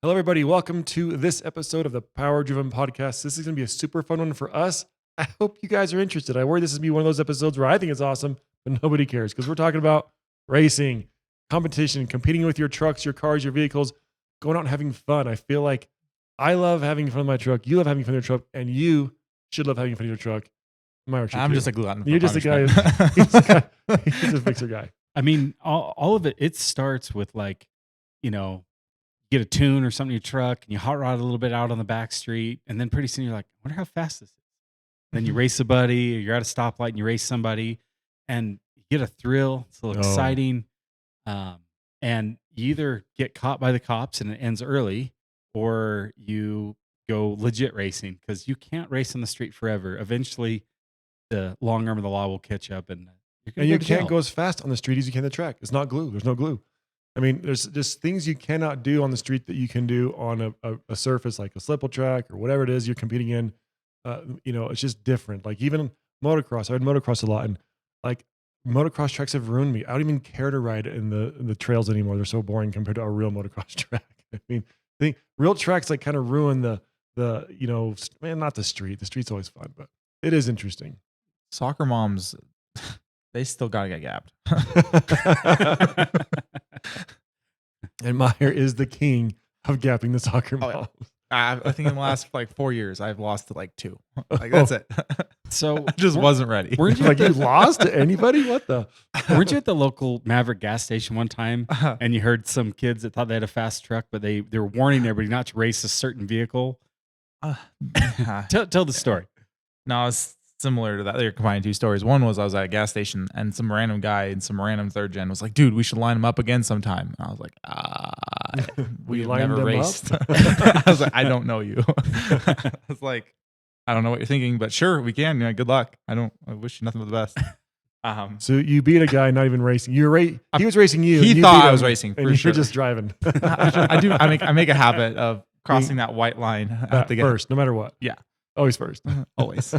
Hello, everybody. Welcome to this episode of the Power Driven Podcast. This is going to be a super fun one for us. I hope you guys are interested. I worry this is going to be one of those episodes where I think it's awesome, but nobody cares because we're talking about racing, competition, competing with your trucks, your cars, your vehicles, going out and having fun. I feel like I love having fun with my truck. You love having fun with your truck, and you should love having fun with your truck. I'm just a glutton. You're just a guy. He's a fixer guy. I mean, all of it starts with get a tune or something in your truck and you hot rod a little bit out on the back street. And then pretty soon you're like, I wonder how fast this is. Then you race a buddy or you're at a stoplight and you race somebody and you get a thrill. It's a little exciting. And you either get caught by the cops and it ends early or you go legit racing because you can't race on the street forever. Eventually the long arm of the law will catch up and you can't go as fast on the street as you can on the track. It's not glue. There's no glue. I mean, there's just things you cannot do on the street that you can do on a surface like a slipple track or whatever it is you're competing in. It's just different. Like even motocross, I ride motocross a lot, and like motocross tracks have ruined me. I don't even care to ride in the trails anymore. They're so boring compared to a real motocross track. I mean, real tracks like kind of ruin the not the street. The street's always fun, but it is interesting. Soccer moms, they still gotta get gapped. And Myer is the king of gapping the soccer moms. I think in the last 4 years, I've lost to 2. That's it. So I just wasn't ready. Weren't you you lost to anybody? What the? Weren't you at the local Maverick gas station one time and you heard some kids that thought they had a fast truck, but they were warning everybody not to race a certain vehicle? Tell the story. No, it's similar to that. They're combining two stories. One was I was at a gas station and some random guy in some random third gen was like, dude, we should line them up again sometime. And I was like, we've never raced. I was like, I don't know you. I was like, I don't know what you're thinking, but sure, we can. Yeah, good luck. I wish you nothing but the best. So you beat a guy not even racing. He was racing you. He thought I was racing, and you're just driving. I make a habit of crossing that white line at the first, no matter what. Yeah. Always first. Always.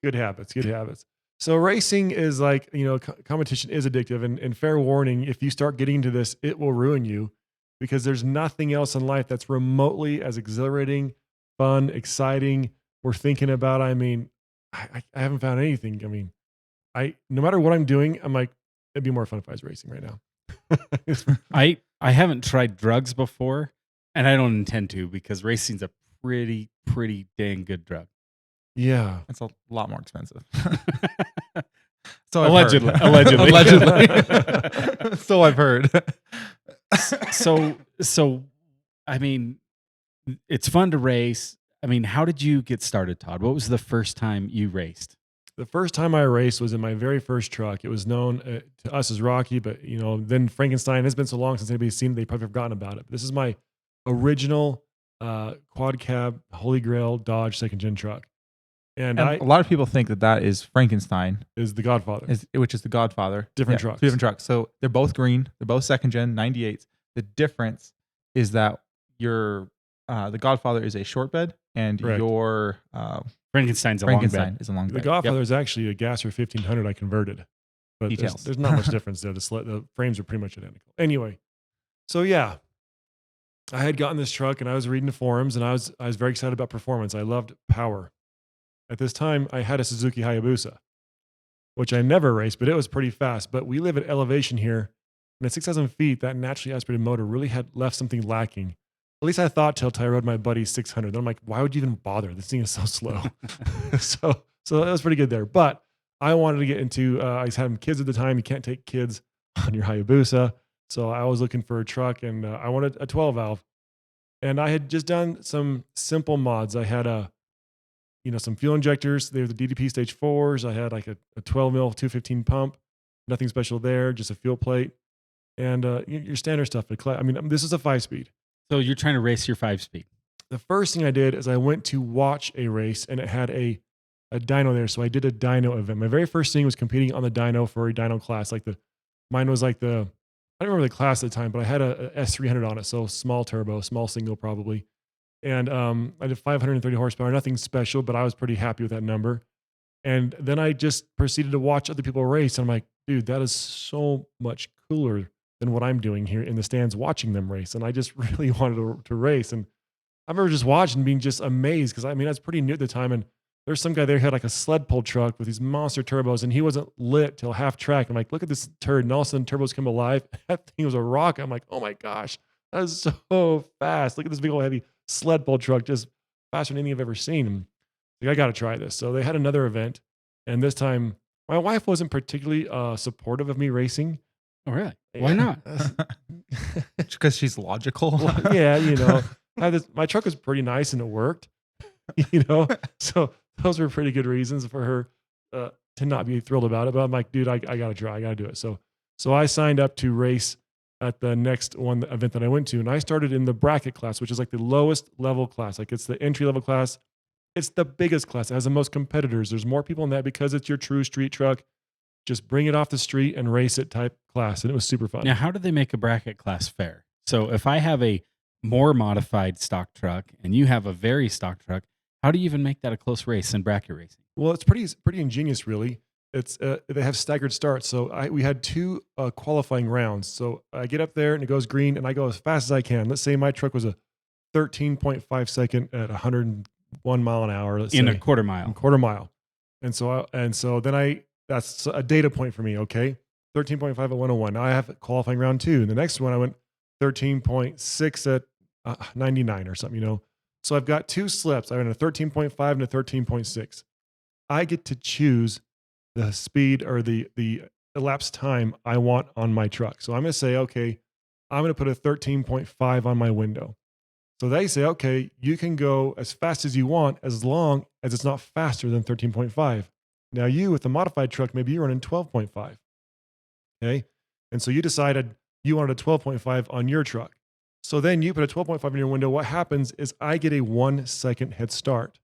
Good habits. So racing is competition is addictive, and fair warning, if you start getting into this, it will ruin you because there's nothing else in life that's remotely as exhilarating, fun, exciting, worth thinking about. I mean, I haven't found anything. I mean, no matter what I'm doing, I'm like, it'd be more fun if I was racing right now. I haven't tried drugs before, and I don't intend to because racing's a pretty dang good drug. Yeah. It's a lot more expensive. So allegedly. So I've heard. So I mean, it's fun to race. I mean, how did you get started, Todd? What was the first time you raced? The first time I raced was in my very first truck. It was known to us as Rocky, but then Frankenstein. It's been so long since anybody's seen it, they've probably forgotten about it. But this is my original quad cab Holy Grail Dodge second gen truck, and a lot of people think that is Frankenstein, is the Godfather, which is the Godfather. Different trucks. Two different trucks. So they're both green. They're both second gen 98s. The difference is that your the Godfather is a short bed, and Correct. Your Frankenstein is a long bed. The Godfather is actually a Gasser 1500 I converted, but details. There's not much difference there. The frames are pretty much identical. Anyway, so yeah. I had gotten this truck and I was reading the forums and I was very excited about performance. I loved power. At this time, I had a Suzuki Hayabusa, which I never raced, but it was pretty fast. But we live at elevation here, and at 6,000 feet, that naturally aspirated motor really had left something lacking. At least I thought till I rode my buddy's 600. Then I'm like, why would you even bother? This thing is so slow. So that was pretty good there. But I wanted to get into, I was having kids at the time. You can't take kids on your Hayabusa. So I was looking for a truck and I wanted a 12 valve, and I had just done some simple mods. I had some fuel injectors. They were the DDP stage 4s. I had like a 12 mil 215 pump, nothing special there, just a fuel plate and your standard stuff. I mean, this is a 5-speed. So you're trying to race your 5-speed. The first thing I did is I went to watch a race and it had a dyno there. So I did a dyno event. My very first thing was competing on the dyno for a dyno class. Mine was I don't remember the class at the time, but I had a S300 on it. So small turbo, small single probably. And I did 530 horsepower, nothing special, but I was pretty happy with that number. And then I just proceeded to watch other people race. And I'm like, dude, that is so much cooler than what I'm doing here in the stands watching them race. And I just really wanted to race. And I remember just watching and being just amazed because I mean, I was pretty new at the time. And there's some guy there who had like a sled pull truck with these monster turbos and he wasn't lit till half track. I'm like, look at this turd. And all of a sudden turbos come alive. That thing was a rocket. I'm like, oh my gosh, that is so fast. Look at this big old heavy sled pull truck, just faster than anything I've ever seen. And like, I got to try this. So they had another event. And this time my wife wasn't particularly supportive of me racing. Oh, really? Why not? Because she's logical. Well, yeah, my truck was pretty nice and it worked, so those were pretty good reasons for her to not be thrilled about it. But I'm like, dude, I got to try. I got to do it. So I signed up to race at the next event that I went to. And I started in the bracket class, which is like the lowest level class. Like it's the entry level class. It's the biggest class. It has the most competitors. There's more people in that because it's your true street truck. Just bring it off the street and race it type class. And it was super fun. Now, how do they make a bracket class fair? So if I have a more modified stock truck and you have a very stock truck, how do you even make that a close race in bracket racing? Well, it's pretty ingenious, really. It's they have staggered starts. So we had 2 qualifying rounds. So I get up there and it goes green and I go as fast as I can. Let's say my truck was a 13.5 second at 101 mile an hour. Let's In say, a quarter mile. quarter mile. And so then that's a data point for me. Okay. 13.5 at 101. Now I have qualifying round 2. And the next one I went 13.6 at 99 or something, So I've got 2 slips. I went a 13.5 and a 13.6. I get to choose the speed or the elapsed time I want on my truck. So I'm going to say, okay, I'm going to put a 13.5 on my window. So they say, okay, you can go as fast as you want as long as it's not faster than 13.5. Now you with the modified truck, maybe you're running 12.5. Okay. And so you decided you wanted a 12.5 on your truck. So then you put a 12.5 in your window. What happens is I get a 1 second head start.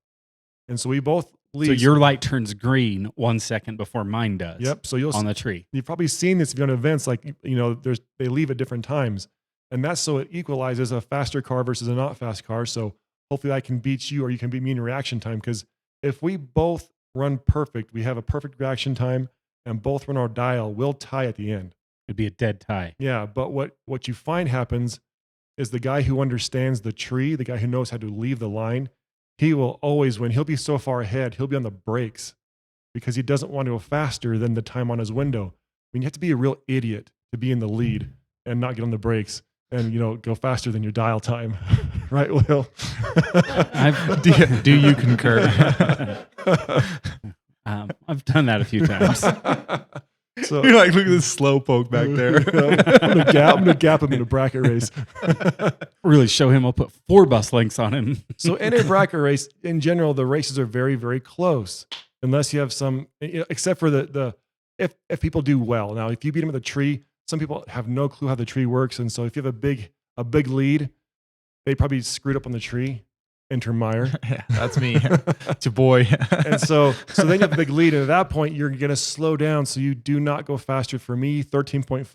And so we both leave. So your light turns green 1 second before mine does. Yep. So on the tree. You've probably seen this if you're on events like, they leave at different times. And that's so it equalizes a faster car versus a not fast car. So hopefully I can beat you or you can beat me in reaction time. Because if we both run perfect, we have a perfect reaction time and both run our dial, we'll tie at the end. It'd be a dead tie. Yeah. But what you find happens is the guy who understands the tree, the guy who knows how to leave the line, he will always win. He'll be so far ahead. He'll be on the brakes because he doesn't want to go faster than the time on his window. I mean, you have to be a real idiot to be in the lead and not get on the brakes and, go faster than your dial time. Right, Will? Do you concur? I've done that a few times. So you're like, look at this slow poke back there. I'm gonna gap him in a bracket race. Really show him. I'll put 4 bus links on him. So in a bracket race, in general, the races are very, very close, unless you have some, except for if people do well. Now, if you beat them at the tree, some people have no clue how the tree works, and so if you have a big lead, they probably screwed up on the tree. Enter Myer. Yeah, that's me. It's your boy. And so then you have a big lead. And at that point, you're going to slow down. So you do not go faster. For me, 13.5.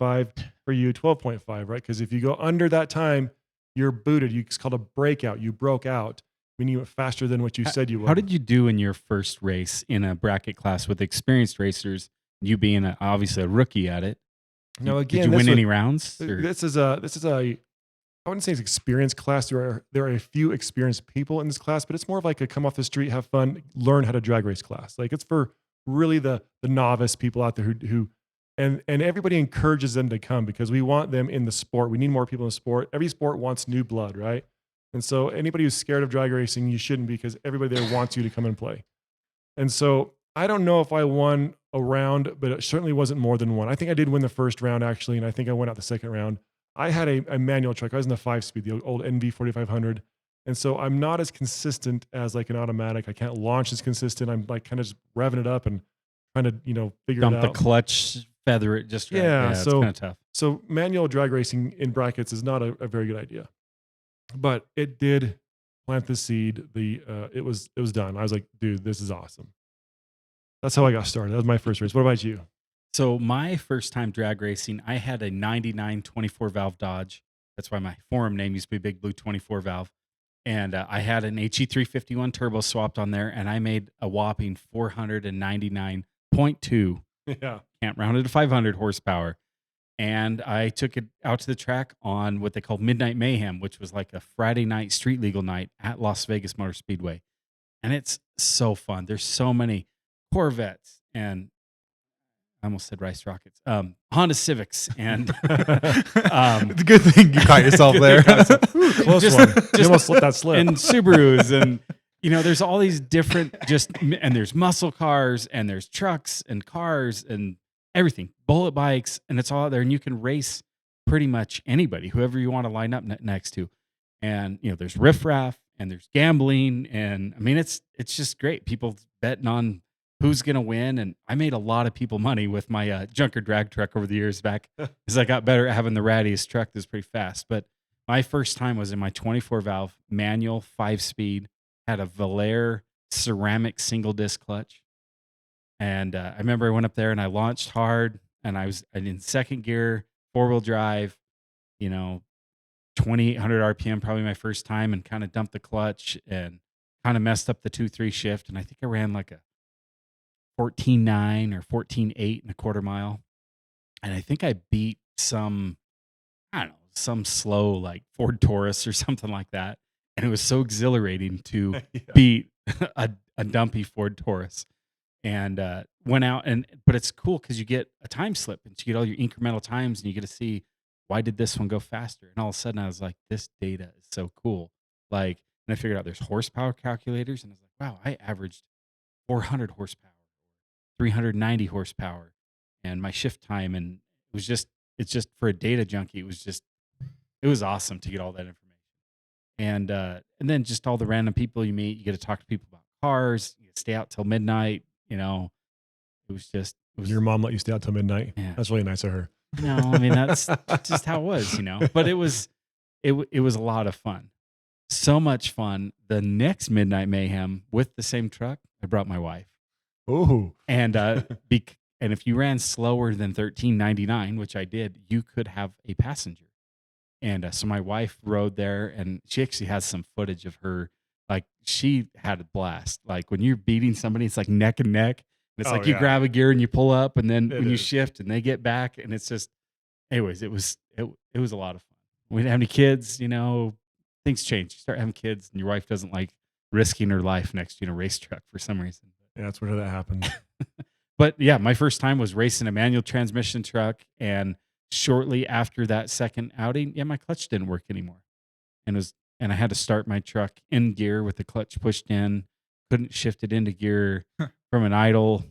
For you, 12.5, right? Because if you go under that time, you're booted. It's called a breakout. You broke out, meaning you went faster than what you said you would. How did you do in your first race in a bracket class with experienced racers, you being obviously a rookie at it? Now, again, did you win any rounds? Or? This is a I wouldn't say it's experienced class. There are a few experienced people in this class, but it's more of like a come off the street, have fun, learn how to drag race class. Like it's for really the novice people out there who and everybody encourages them to come because we want them in the sport. We need more people in the sport. Every sport wants new blood, right? And so anybody who's scared of drag racing, you shouldn't be because everybody there wants you to come and play. And so I don't know if I won a round, but it certainly wasn't more than one. I think I did win the first round actually, and I think I went out the second round. I had a manual truck. I was in the 5-speed, the old NV 4500. And so I'm not as consistent as like an automatic. I can't launch as consistent. I'm like kind of just revving it up and trying to, figure Dump it out. Dump the clutch, feather it just right. Yeah, it's so kind of tough. So manual drag racing in brackets is not a very good idea. But it did plant the seed. It was done. I was like, dude, this is awesome. That's how I got started. That was my first race. What about you? So my first time drag racing, I had a 99 24 valve Dodge. That's why my forum name used to be Big Blue 24 valve. And I had an HE351 turbo swapped on there, and I made a whopping 499.2. Yeah. Can't round it to 500 horsepower. And I took it out to the track on what they call Midnight Mayhem, which was like a Friday night street legal night at Las Vegas Motor Speedway. And it's so fun. There's so many Corvettes and I almost said Rice Rockets, Honda Civics, and it's a good thing you caught yourself there. Close one. You almost slipped that slip. And Subarus, and there's all these different and there's muscle cars, and there's trucks and cars and everything, bullet bikes, and it's all out there, and you can race pretty much anybody, whoever you want to line up next to, and there's riffraff and there's gambling, and I mean it's just great. People betting on who's going to win. And I made a lot of people money with my junker drag truck over the years back as I got better at having the rattiest truck that's pretty fast. But my first time was in my 24 valve manual 5-speed, had a Valère ceramic single disc clutch. And I remember I went up there and I launched hard, and I was in second gear, 4-wheel drive, 2,800 RPM, probably my first time, and kind of dumped the clutch and kind of messed up the 2-3 shift. And I think I ran like a 14.9 or 14.8 in a quarter mile. And I think I beat some slow like Ford Taurus or something like that. And it was so exhilarating to beat a dumpy Ford Taurus. And went out, but it's cool because you get a time slip and you get all your incremental times, and you get to see, why did this one go faster? And all of a sudden I was like, this data is so cool. Like, and I figured out there's horsepower calculators, and I was like, wow, I averaged 400 horsepower. 390 horsepower, and my shift time, and it's just for a data junkie, it was awesome to get all that information. And then just all the random people you meet, you get to talk to people about cars, you stay out till midnight, it was Your mom let you stay out till midnight. Yeah. That's really nice of her. No, I mean that's just how it was, but it was a lot of fun. So much fun. The next Midnight Mayhem with the same truck, I brought my wife. Oh, And and if you ran slower than 13.99, which I did, you could have a passenger. And so my wife rode there, and she actually has some footage of her. Like, she had a blast. Like, when you're beating somebody, it's like neck and neck. And it's you grab a gear and you pull up, and then when you shift and they get back, and it's just, anyways, it was a lot of fun. We didn't have any kids, things change. You start having kids, and your wife doesn't like risking her life next to a race truck for some reason. yeah, that's where that happened. But yeah, my first time was racing a manual transmission truck, and shortly after that second outing, my clutch didn't work anymore, and I had to start my truck in gear with the clutch pushed in. Couldn't shift it into gear from an idle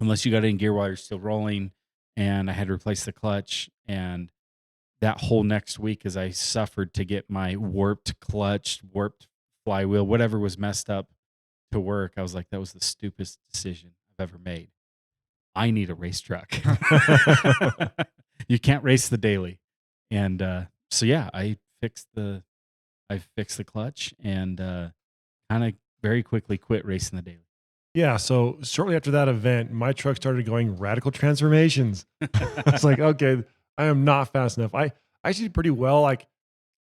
unless you got it in gear while you're still rolling, and I had to replace the clutch. And that whole next week, as I suffered to get my warped clutch, warped flywheel, whatever was messed up, to work, I was like, that was the stupidest decision I've ever made. I need a race truck. You can't race the daily. And so yeah, I fixed the clutch, and kind of very quickly quit racing the daily. Yeah, so shortly after that event, my truck started going radical transformations. I was like, okay, I am not fast enough. I did pretty well. Like,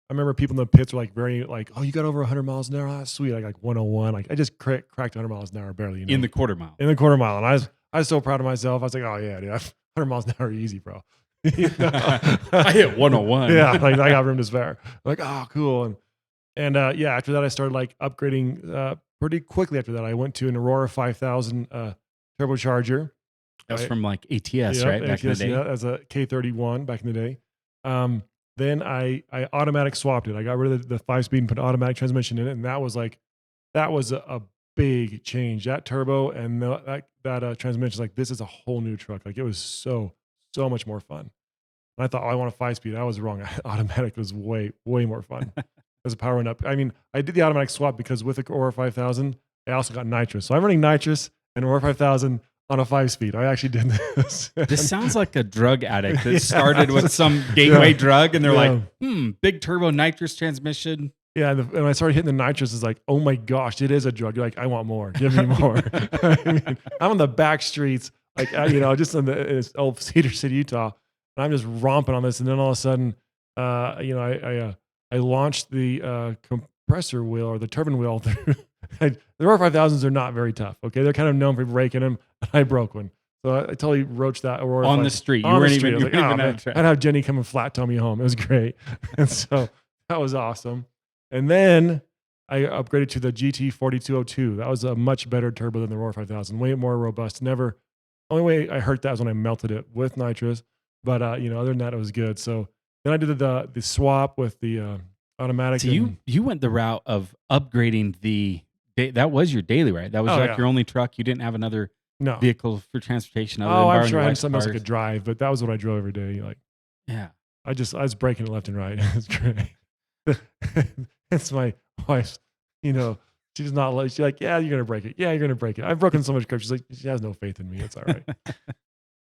I remember people in the pits were like very like, oh, you got over 100 miles an hour. Oh, that's sweet. Like 101. Like, I just cracked 100 miles an hour barely. In the quarter mile. In the quarter mile. And I was so proud of myself. I was like, oh yeah, dude, 100 miles an hour easy, bro. I hit 101. Yeah, like I got room to spare. I'm like, oh, cool. And yeah, after that, I started like upgrading pretty quickly. After that, I went to an Aurora 5000 turbocharger. That was from like ATS, right? Back in the day. Yeah, as a K31 back in the day. Then I automatic swapped it. I got rid of the 5-speed and put automatic transmission in it, and that was a big change. That turbo and that transmission is like, this is a whole new truck. Like, it was so much more fun. And I thought, oh, I want a 5-speed. I was wrong. Automatic was way more fun. As a power went up. I mean, I did the automatic swap because with the Aurora 5000, I also got nitrous. So I'm running nitrous and Aurora 5000 on a 5-speed. I actually did this. This sounds like a drug addict that started with some gateway drug, and they're like, big turbo nitrous transmission. Yeah, and when I started hitting the nitrous, it's like, oh my gosh, it is a drug. You're like, I want more. Give me more. I mean, I'm on the back streets, like, just in this old Cedar City, Utah, and I'm just romping on this. And then all of a sudden, I launched the compressor wheel or the turbine wheel through. The Aurora 5000s are not very tough. Okay, they're kind of known for breaking them. I broke one, So I totally roached that Aurora on the 5 street. You on the weren't street. even. I You was weren't like, oh, even man. at track. I'd have Jenny come and flat tell me home. It was great. And so that was awesome. And then I upgraded to the GT 4202. That was a much better turbo than the Aurora 5000. Way more robust. Only way I hurt that was when I melted it with nitrous. But other than that, it was good. So then I did the swap with the automatic. So you went the route of upgrading that was your daily, right? That was your only truck. You didn't have another no vehicle for transportation. Other Oh, than I'm borrowing sure your I had wife's something else I cars. could drive, but that was what I drove every day. Like, Yeah. I was breaking it left and right. It's great. It's my wife's, she's not like, she's like, yeah, you're going to break it. Yeah, you're going to break it. I've broken so much crap. She's like, she has no faith in me. It's all right.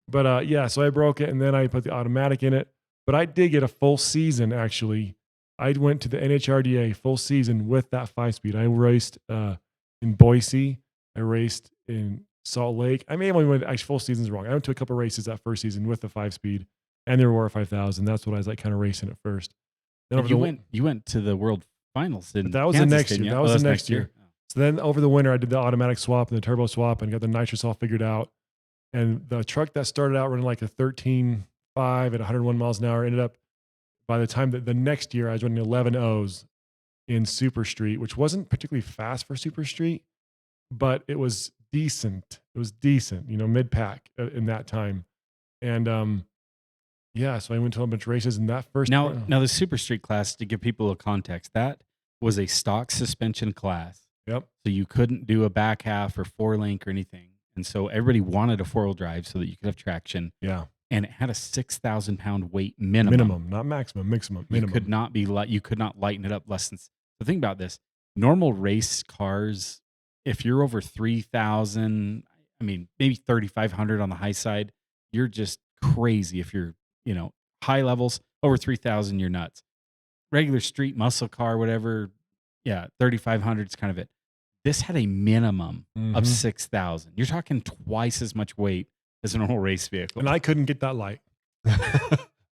But so I broke it and then I put the automatic in it. But I did get a full season, actually. I went to the NHRDA full season with that 5-speed. I raced in Boise. I raced in Salt Lake. I may have only went, actually, full season's wrong. I went to a couple races that first season with the 5-speed and the Aurora 5000. That's what I was like kind of racing at first. Then you went to the World Finals in that was Kansas, the next didn't year. you? That was the next year. Oh. So then over the winter, I did the automatic swap and the turbo swap and got the nitrous all figured out. And the truck that started out running like a 13.5 at 101 miles an hour ended up, by the time that the next year, I was running 11 O's in Super Street, which wasn't particularly fast for Super Street, but it was decent. It was decent, mid-pack in that time. And so I went to a bunch of races in that first. Now the Super Street class, to give people a context, that was a stock suspension class. Yep. So you couldn't do a back half or 4-link or anything. And so everybody wanted a 4-wheel drive so that you could have traction. Yeah. And it had a 6,000 pound weight minimum. Not maximum, minimum. You could not you could not lighten it up less than. So think about this. Normal race cars, if you're over 3,000, I mean, maybe 3,500 on the high side, you're just crazy. If you're, high levels, over 3,000, you're nuts. Regular street muscle car, whatever, 3,500 is kind of it. This had a minimum of 6,000. You're talking twice as much weight as a normal race vehicle. And I couldn't get that light.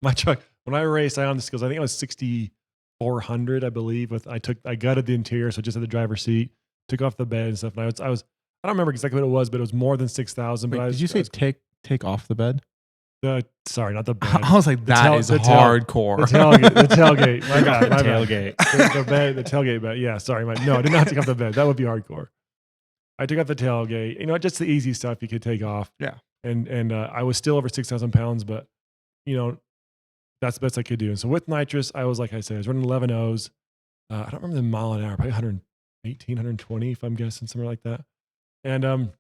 My truck, when I raced, I on the skills, I think I was 6,400, I believe. I gutted the interior, so just had the driver's seat, took off the bed and stuff. And I don't remember exactly what it was, but it was more than 6,000. But did you say take off the bed? Sorry, not the bed. I was like, that is hardcore. The tailgate. My God, my tailgate. The bed, the tailgate bed. Yeah, sorry. No, I did not take off the bed. That would be hardcore. I took off the tailgate. Just the easy stuff you could take off. Yeah. And I was still over 6,000 pounds, but that's the best I could do. And so with nitrous, I was, like I said, I was running 11 O's. I don't remember the mile an hour, probably 118, 120, if I'm guessing, somewhere like that. And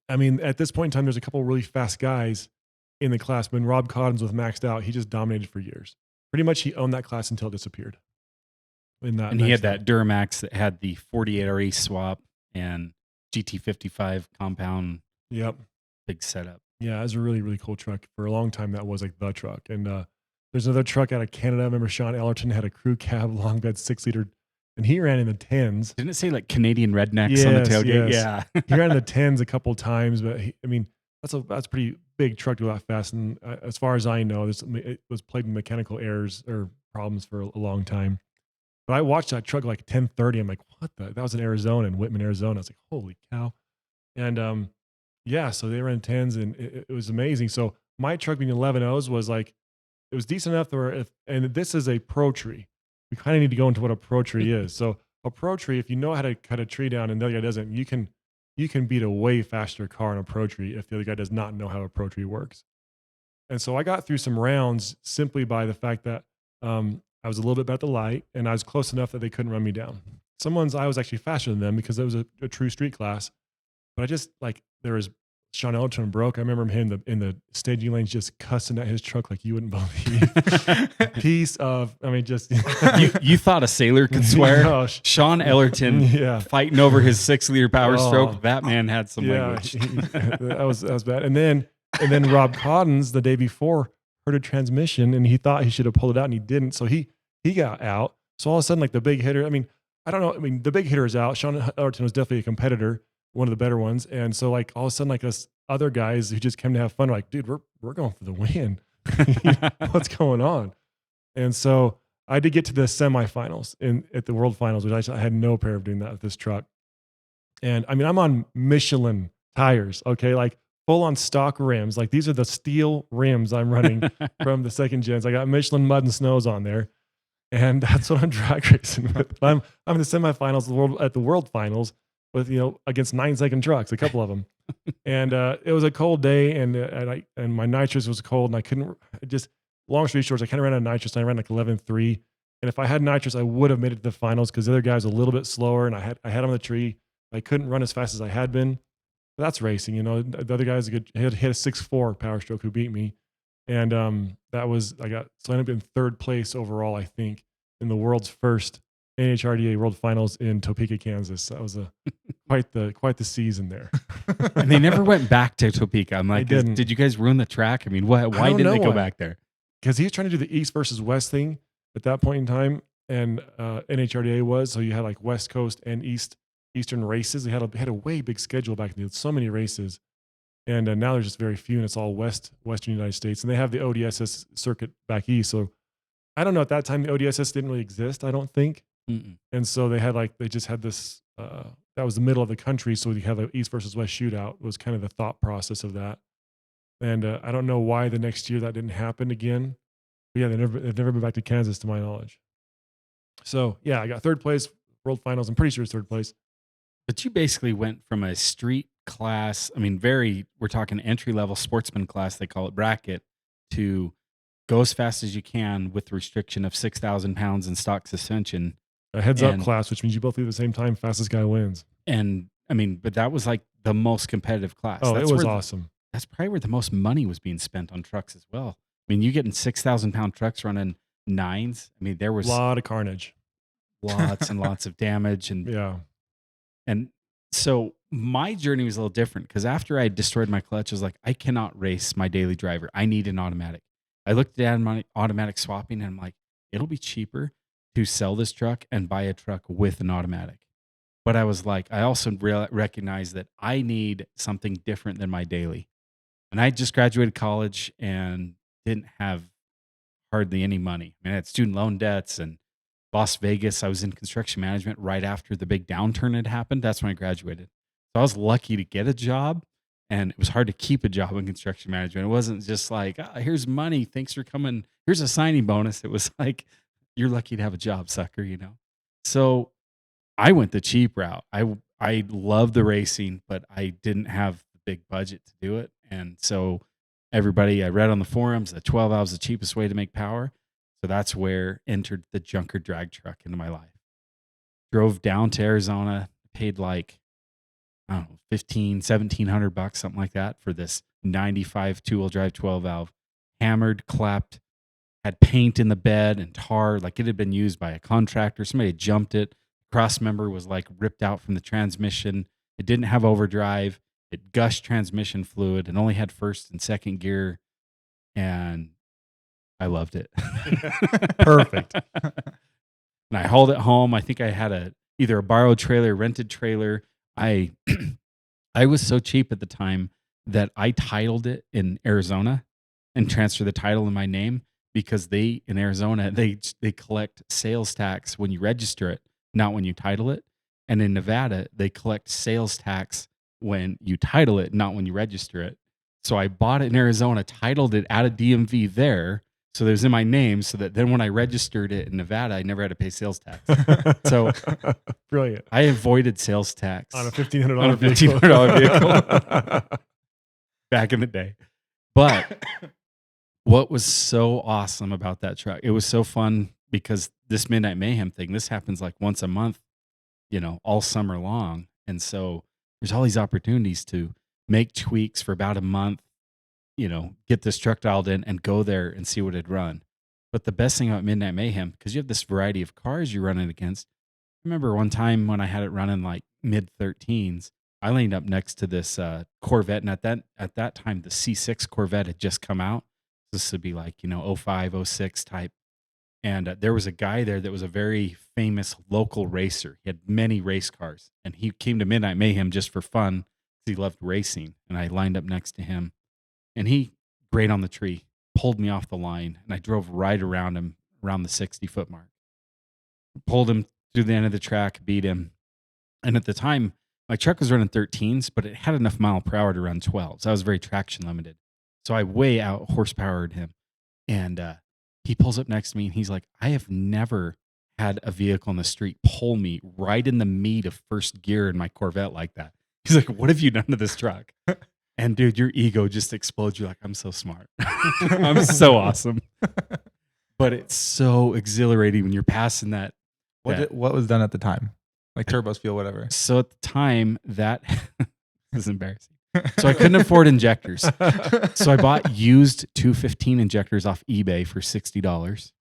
I mean, at this point in time, there's a couple really fast guys in the class. When Rob Cottons was maxed out, he just dominated for years. Pretty much he owned that class until it disappeared. And he had that Duramax that had the 48 RE swap and GT55 compound. Yep. Big setup. Yeah, it was a really, really cool truck. For a long time, that was like the truck. And there's another truck out of Canada. I remember Sean Ellerton had a crew cab long bed 6-liter, and he ran in the 10s. Didn't it say like Canadian rednecks on the tailgate? Yes. Yeah. He ran in the 10s a couple times, but that's a pretty big truck to go that fast. And as far as I know, it was plagued with mechanical errors or problems for a long time. But I watched that truck like 10:30. I'm like, what the? That was in Arizona, in Whitman, Arizona. I was like, holy cow. And so they ran 10s and it was amazing. So my truck being 11 O's was like, it was decent enough. And this is a pro tree. We kind of need to go into what a pro tree is. So a pro tree, if you know how to cut a tree down and the other guy doesn't, you can beat a way faster car in a pro tree if the other guy does not know how a pro tree works. And so I got through some rounds simply by the fact that I was a little bit better at the light and I was close enough that they couldn't run me down. I was actually faster than them because it was a true street class. But I just there was Sean Ellerton broke. I remember him in the staging lanes just cussing at his truck like you wouldn't believe. Just you thought a sailor could swear? No, Sean Ellerton fighting over his 6-liter Power Stroke. That man had some language. That was bad. And then Rob Cottons the day before heard a transmission and he thought he should have pulled it out and he didn't. So he got out. So all of a sudden, the big hitter, I don't know. The big hitter is out. Sean Ellerton was definitely a competitor, one of the better ones. And so all of a sudden, us other guys who just came to have fun are like, dude, we're going for the win. What's going on? And so I did get to the semifinals at the World Finals, which I had no prayer of doing that with this truck. And I'm on Michelin tires, okay? full on stock rims. Like these are the steel rims I'm running from the second gens. I got Michelin mud and snows on there. And that's what I'm drag racing with. I'm in the semifinals at the World Finals with, against 9-second trucks, a couple of them. And it was a cold day, and my nitrous was cold, and I couldn't long story short, I kind of ran out of nitrous, and I ran like 11.3. And if I had nitrous, I would have made it to the finals because the other guy was a little bit slower, and I had him on the tree. I couldn't run as fast as I had been. But that's racing, The other guy's hit a 6.4 power stroke who beat me. And I ended up in third place overall, I think, in the world's first NHRDA World Finals in Topeka, Kansas. That was quite the season there. And they never went back to Topeka. I'm like, They didn't. did you guys ruin the track? I mean, why didn't they go back there? Because he was trying to do the East versus West thing at that point in time, and NHRDA was, so you had like West Coast and Eastern races. They had a way big schedule back then. So many races. And now there's just very few, and it's all Western United States. And they have the ODSS circuit back east. So I don't know, at that time, the ODSS didn't really exist, I don't think. Mm-mm. And so they just had this, that was the middle of the country. So you have the East versus West shootout was kind of the thought process of that. And I don't know why the next year that didn't happen again. But yeah, they've never been back to Kansas to my knowledge. So yeah, I got third place, World Finals. I'm pretty sure it's third place. But you basically went from a street class, we're talking entry-level sportsman class, they call it bracket, to go as fast as you can with the restriction of 6,000 pounds in stock suspension. A heads-up class, which means you both leave at the same time, fastest guy wins. And, but that was like the most competitive class. Oh, it was awesome. That's probably where the most money was being spent on trucks as well. You getting 6,000-pound trucks running nines. There was a lot of carnage. Lots and lots of damage. And so my journey was a little different because after I destroyed my clutch, I was like, I cannot race my daily driver. I need an automatic. I looked at my automatic swapping and I'm like, it'll be cheaper to sell this truck and buy a truck with an automatic. But I was like, I also recognize that I need something different than my daily. And I just graduated college and didn't have hardly any money. I had student loan debts, and Las Vegas, I was in construction management right after the big downturn had happened. That's when I graduated. So I was lucky to get a job, and it was hard to keep a job in construction management. It wasn't just like, here's money, thanks for coming, here's a signing bonus. It was like, you're lucky to have a job, sucker, So I went the cheap route. I loved the racing, but I didn't have the big budget to do it. And so I read on the forums that 12 valves is the cheapest way to make power. So that's where entered the junker drag truck into my life. Drove down to Arizona, paid like, I don't know, $1,700, something like that for this 95 two-wheel drive 12 valve. Hammered, clapped, had paint in the bed and tar, like it had been used by a contractor. Somebody had jumped it. Cross member was like ripped out from the transmission. It didn't have overdrive. It gushed transmission fluid and only had first and second gear. And I loved it. Perfect. And I hauled it home. I think I had either a borrowed trailer, rented trailer. I was so cheap at the time that I titled it in Arizona and transferred the title in my name because in Arizona, they collect sales tax when you register it, not when you title it. And in Nevada, they collect sales tax when you title it, not when you register it. So I bought it in Arizona, titled it at a DMV there. So it was in my name so that then when I registered it in Nevada, I never had to pay sales tax. So brilliant. I avoided sales tax on a $1,500 vehicle back in the day. But what was so awesome about that truck, it was so fun because this Midnight Mayhem thing, this happens like once a month, all summer long. And so there's all these opportunities to make tweaks for about a month, get this truck dialed in and go there and see what it'd run. But the best thing about Midnight Mayhem, because you have this variety of cars you're running against. I remember one time when I had it running like mid-13s, I lined up next to this Corvette. And at that time, the C6 Corvette had just come out. This would be like, 05, 06 type. And there was a guy there that was a very famous local racer. He had many race cars. And he came to Midnight Mayhem just for fun because he loved racing. And I lined up next to him. And he, great on the tree, pulled me off the line. And I drove right around him, around the 60-foot mark. Pulled him to the end of the track, beat him. And at the time, my truck was running 13s, but it had enough mile per hour to run 12s. I was very traction limited. So I way out horsepowered him. And he pulls up next to me and he's like, I have never had a vehicle on the street pull me right in the meat of first gear in my Corvette like that. He's like, what have you done to this truck? And dude, your ego just explodes. You're like, I'm so smart. I'm so awesome. But it's so exhilarating when you're passing that. What was done at the time? Like turbos, fuel, whatever. So at the time, that is embarrassing. So I couldn't afford injectors. So I bought used 215 injectors off eBay for $60. So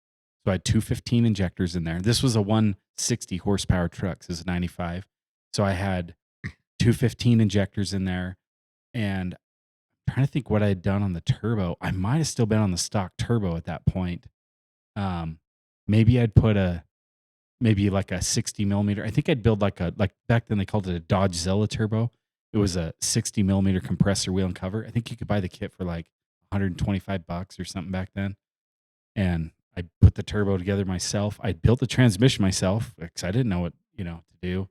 I had 215 injectors in there. This was a 160 horsepower truck. This is a 95. So I had 215 injectors in there. And I'm trying to think what I had done on the turbo. I might have still been on the stock turbo at that point. Maybe I'd put maybe like a 60 millimeter. I think I'd build like back then they called it a Dodge Zilla turbo. It was a 60 millimeter compressor wheel and cover. I think you could buy the kit for like $125 or something back then. And I put the turbo together myself. I built the transmission myself because I didn't know what, to do.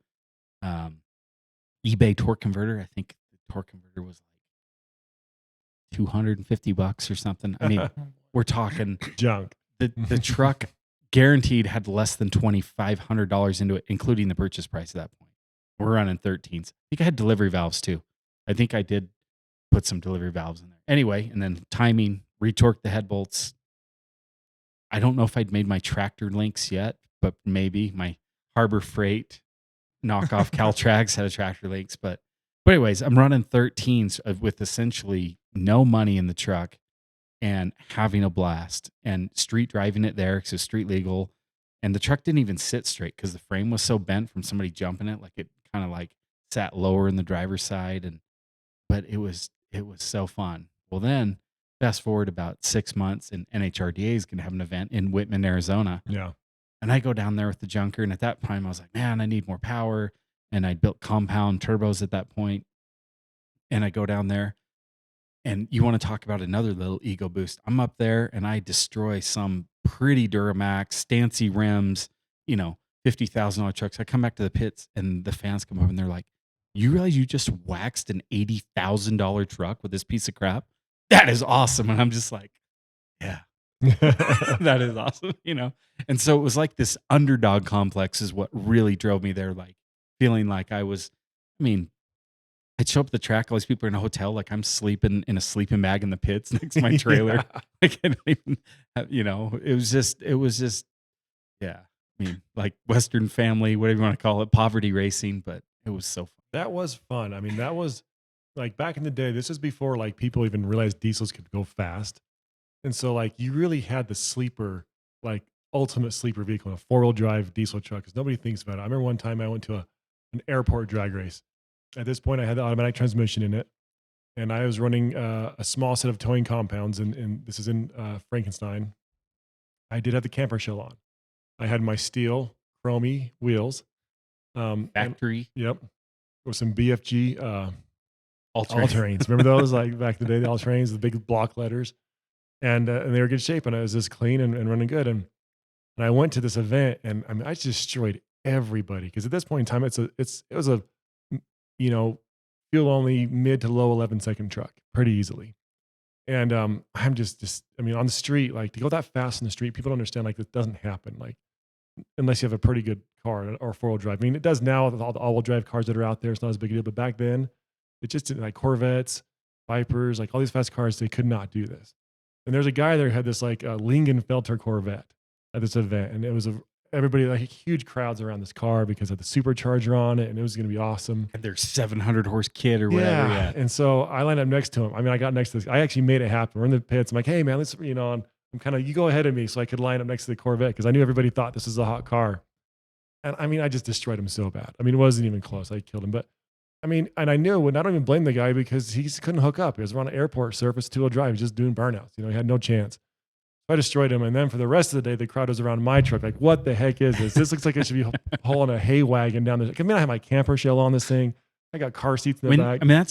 eBay torque converter. I think the torque converter was like $250 or something. I mean, we're talking junk. The truck guaranteed had less than $2,500 into it, including the purchase price at that point. We're running 13s. I think I had delivery valves too. I think I did put some delivery valves in there. Anyway, and then timing, retorqued the head bolts. I don't know if I'd made my tractor links yet, but maybe my Harbor Freight knockoff Caltrags had a tractor links. But anyways, I'm running 13s with essentially no money in the truck and having a blast and street driving it there because it's street legal. And the truck didn't even sit straight because the frame was so bent from somebody jumping it. Like it kind of like sat lower in the driver's side. But it was so fun. Well, then fast forward about 6 months and NHRDA is going to have an event in Whitman, Arizona. Yeah. And I go down there with the junker. And at that time I was like, man, I need more power. And I built compound turbos at that point. And I go down there. And you want to talk about another little ego boost. I'm up there and I destroy some pretty Duramax, Stancy rims, $50,000 trucks. I come back to the pits and the fans come over and they're like, you realize you just waxed an $80,000 truck with this piece of crap? That is awesome. And I'm just like, yeah, that is awesome, And so it was like this underdog complex is what really drove me there, like feeling like I'd show up at the track. All these people are in a hotel. Like I'm sleeping in a sleeping bag in the pits next to my trailer. Yeah. Like I don't even have, it was just, yeah. I mean, like Western family, whatever you want to call it, poverty racing, but it was so fun. That was fun. I mean, that was like back in the day. This is before like people even realized diesels could go fast. And so like you really had the sleeper, like ultimate sleeper vehicle, a 4-wheel drive diesel truck because nobody thinks about it. I remember one time I went to an airport drag race. At this point, I had the automatic transmission in it, and I was running a small set of towing compounds, and this is in Frankenstein. I did have the camper shell on. I had my steel chromey wheels. Factory. Yep. With some BFG All-terrain. all-terrains. Remember those? Like back in the day, the all-terrains, the big block letters. And they were in good shape, and I was just clean and running good. And I went to this event, and I mean, I just destroyed everybody because at this point in time, it was a fuel only mid to low 11-second truck pretty easily. And I'm just on the street, like to go that fast in the street, people don't understand like this doesn't happen. Like unless you have a pretty good car or 4-wheel drive. I mean, it does now with all the all-wheel drive cars that are out there. It's not as big a deal, but back then it just didn't, like Corvettes, Vipers, like all these fast cars, they could not do this. And there's a guy there who had this like Lingenfelter Corvette at this event. And it was everybody, like huge crowds around this car because of the supercharger on it, and it was going to be awesome. And their 700 horse kit or whatever. Yeah. And so I lined up next to him. I mean, I got next to this. I actually made it happen. We're in the pits. I'm like, hey man, let's, I'm kind of, you go ahead of me so I could line up next to the Corvette because I knew everybody thought this was a hot car. And I mean, I just destroyed him so bad. I mean, it wasn't even close. I killed him. But I mean, and I knew, and I don't even blame the guy because he just couldn't hook up. He was on an airport surface, 2-wheel drive, just doing burnouts. He had no chance. I destroyed him. And then for the rest of the day, the crowd was around my truck. Like, what the heck is this? This looks like it should be hauling a hay wagon down there. I mean, I have my camper shell on this thing. I got car seats in the back. I mean,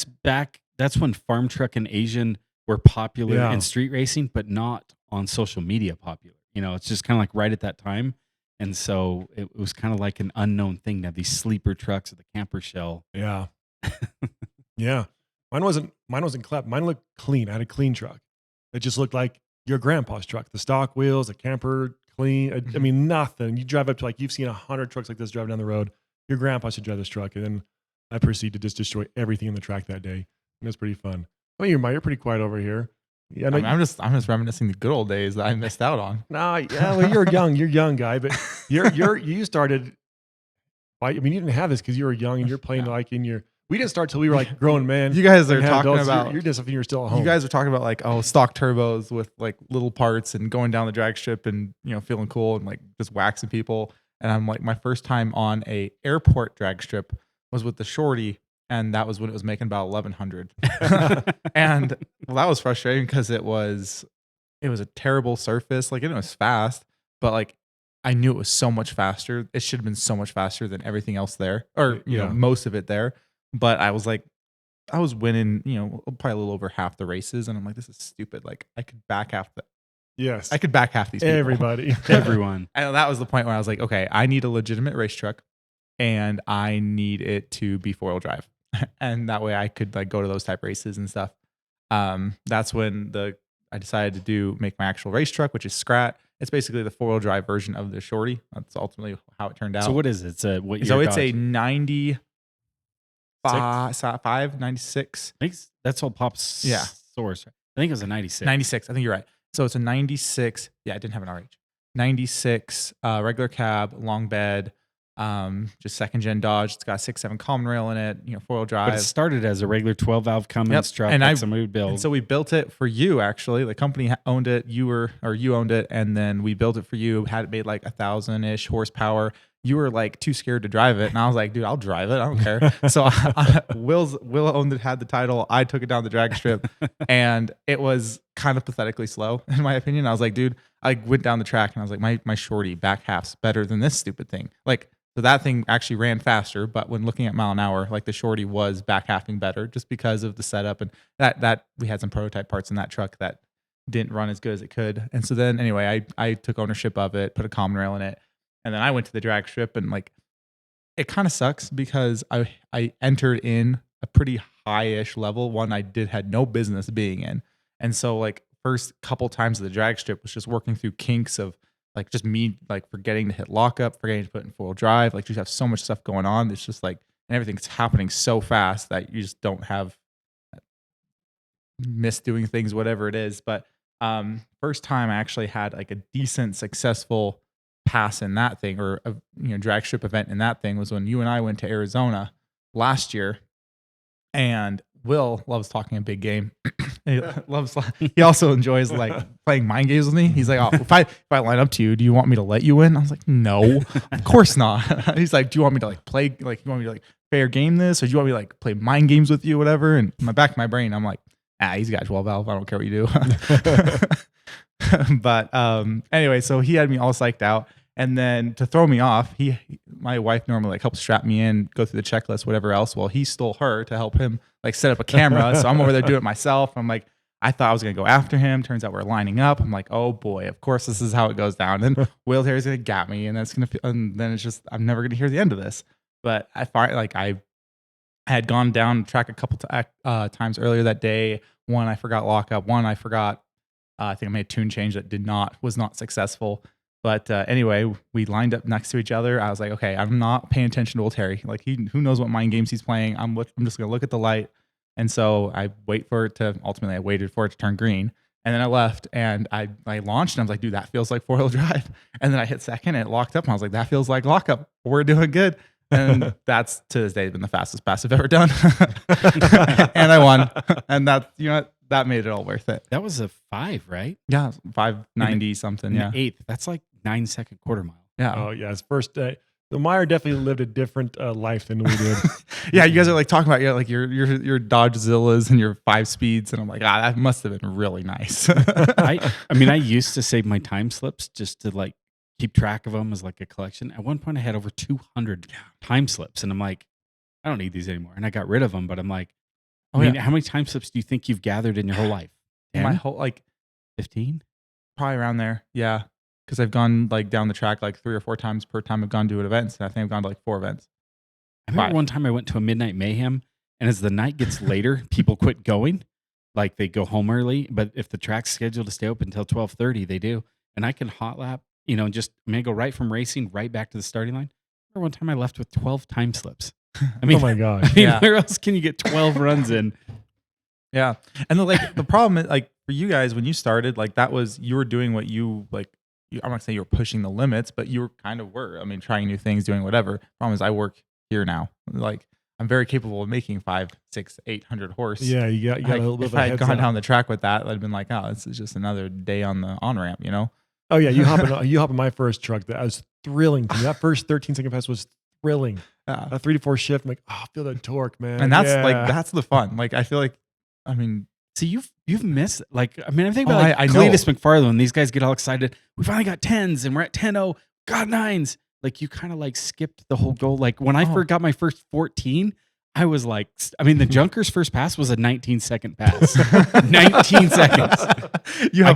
that's when farm truck and Asian were popular in street racing, but not on social media popular. It's just kind of like right at that time. And so it was kind of like an unknown thing to have these sleeper trucks with a camper shell. Yeah. Yeah. Mine wasn't clapped. Mine looked clean. I had a clean truck. It just looked like your grandpa's truck. The stock wheels, the camper, clean. I mean, nothing. You drive up to you've seen 100 trucks like this driving down the road. Your grandpa should drive this truck. And then I proceed to just destroy everything in the track that day. And it was pretty fun. Oh, you're pretty quiet over here. Yeah, no, I'm just reminiscing the good old days that I missed out on. no, yeah, well, you're young guy, but you started. I mean, you didn't have this because you were young and you're playing in your. We didn't start till we were grown men. You guys are and had talking adults. about You're just something you're still at home. You guys are talking about stock turbos with little parts and going down the drag strip and feeling cool and just waxing people. And I'm my first time on a airport drag strip was with the shorty, and that was when it was making about 1100. And that was frustrating because it was a terrible surface. It was fast, but I knew it was so much faster. It should have been so much faster than everything else there, or most of it there. But I was winning, probably a little over half the races, and I'm this is stupid. I could back half Yes, I could back half these people. Everybody, everyone. And that was the point where I was okay, I need a legitimate race truck, and I need it to be 4-wheel drive, and that way I could go to those type races and stuff. That's when I decided to make my actual race truck, which is Scrat. It's basically the 4-wheel drive version of the shorty. That's ultimately how it turned out. So what is it? It's a what year? So it's Dodge? a 96. That's all Pop's source. I think it was a 96. 96. I think you're right. So it's a 96. Yeah, I didn't have an RH. 96 regular cab, long bed, just second gen Dodge. It's got a 6.7 common rail in it, 4-wheel drive. But it started as a regular 12-valve Cummins truck that somebody would build. And so we built it for you, actually. The company owned it. You owned it, and then we built it for you. Had it made 1,000-ish horsepower. You were too scared to drive it, and I was dude, I'll drive it. I don't care. So Will owned it, had the title. I took it down the drag strip, and it was kind of pathetically slow, in my opinion. I was dude, I went down the track, and I was my shorty back half's better than this stupid thing. So that thing actually ran faster, but when looking at mile an hour, the shorty was back halving better just because of the setup, and that we had some prototype parts in that truck that didn't run as good as it could. And so then anyway, I took ownership of it, put a common rail in it. And then I went to the drag strip, and it kind of sucks because I entered in a pretty high-ish level, one I had no business being in. And so first couple times of the drag strip was just working through kinks of just me forgetting to hit lockup, forgetting to put in 4-wheel drive. You just have so much stuff going on. It's just and everything's happening so fast that you just don't have miss doing things, whatever it is. But first time I actually had a decent successful pass in that thing, or a drag strip event in that thing, was when you and I went to Arizona last year. And Will loves talking a big game. He also enjoys playing mind games with me. He's oh, if I line up to you, do you want me to let you in? I was no, of course not. He's do you want me to play, you want me to fair game this, or do you want me to play mind games with you, whatever? And in my back of my brain, I'm he's got 12 valve. I don't care what you do. But anyway, so he had me all psyched out. And then to throw me off, my wife normally helps strap me in, go through the checklist, whatever else. Well, he stole her to help him set up a camera. So I'm over there doing it myself. I'm I thought I was gonna go after him. Turns out we're lining up. I'm oh boy, of course this is how it goes down. And Will Terry's gonna gap me, and and then it's just I'm never gonna hear the end of this. But I find I had gone down track a couple times earlier that day. One I forgot lockup. One I forgot. I think I made a tune change that was not successful. But anyway, we lined up next to each other. I was okay, I'm not paying attention to old Terry. Who knows what mind games he's playing. I'm just going to look at the light. And so I waited for it to turn green. And then I left, and I launched, and I was dude, that feels like 4-wheel drive. And then I hit second, and it locked up. And I was that feels like lockup. We're doing good. And that's to this day been the fastest pass I've ever done. And I won. And that, that made it all worth it. That was a 5, right? Yeah, 590 something. Yeah, 8th. That's 9-second quarter mile. Yeah. Oh yeah, his first day. The Myer definitely lived a different life than we did. Yeah, you guys are talking about your Dodgezillas and your 5 speeds, and I'm that must have been really nice. I mean, I used to save my time slips just to keep track of them as a collection. At one point, I had over 200 time slips, and I'm I don't need these anymore, and I got rid of them. But I'm how many time slips do you think you've gathered in your whole life? 10? My whole 15, probably around there. Yeah. Because I've gone down the track 3 or 4 times per time I've gone to events, and I think I've gone to 4 events. I remember one time I went to a midnight Mayhem, And as the night gets later, people quit going. Like they go home early, but if the track's scheduled to stay open until 12:30, they do. And I can hot lap, I go right from racing right back to the starting line. Or one time I left with 12 time slips. I mean, oh my gosh. where else can you get 12 runs in? Yeah. And the problem is, like, for you guys, when you started, like, you were doing what you, like, I'm not saying you were pushing the limits, but you were. I mean, trying new things, doing whatever. Problem is, I work here now. Like, I'm very capable of making 500, 600, 800 horse. Yeah, you got a little bit if of a I had heads gone up. down the track with that, I'd been like, oh, this is just another day on the on-ramp, you know? Oh yeah, you hop in my first truck. That was thrilling to me. That first 13-second pass was thrilling. Yeah. A 3 to 4 shift. I'm like, oh, I feel that torque, man. And that's the fun. Like, I feel like, I mean, See, you've missed, like, I mean, I think Oh, about I know. Cletus McFarland. These guys get all excited. We finally got 10s and we're at 10-0. Got 9s. Like, you kind of like skipped the whole goal. Like, when I first got my first 14, I was like, I mean, the Junker's first pass was a 19-second pass. 19 seconds. I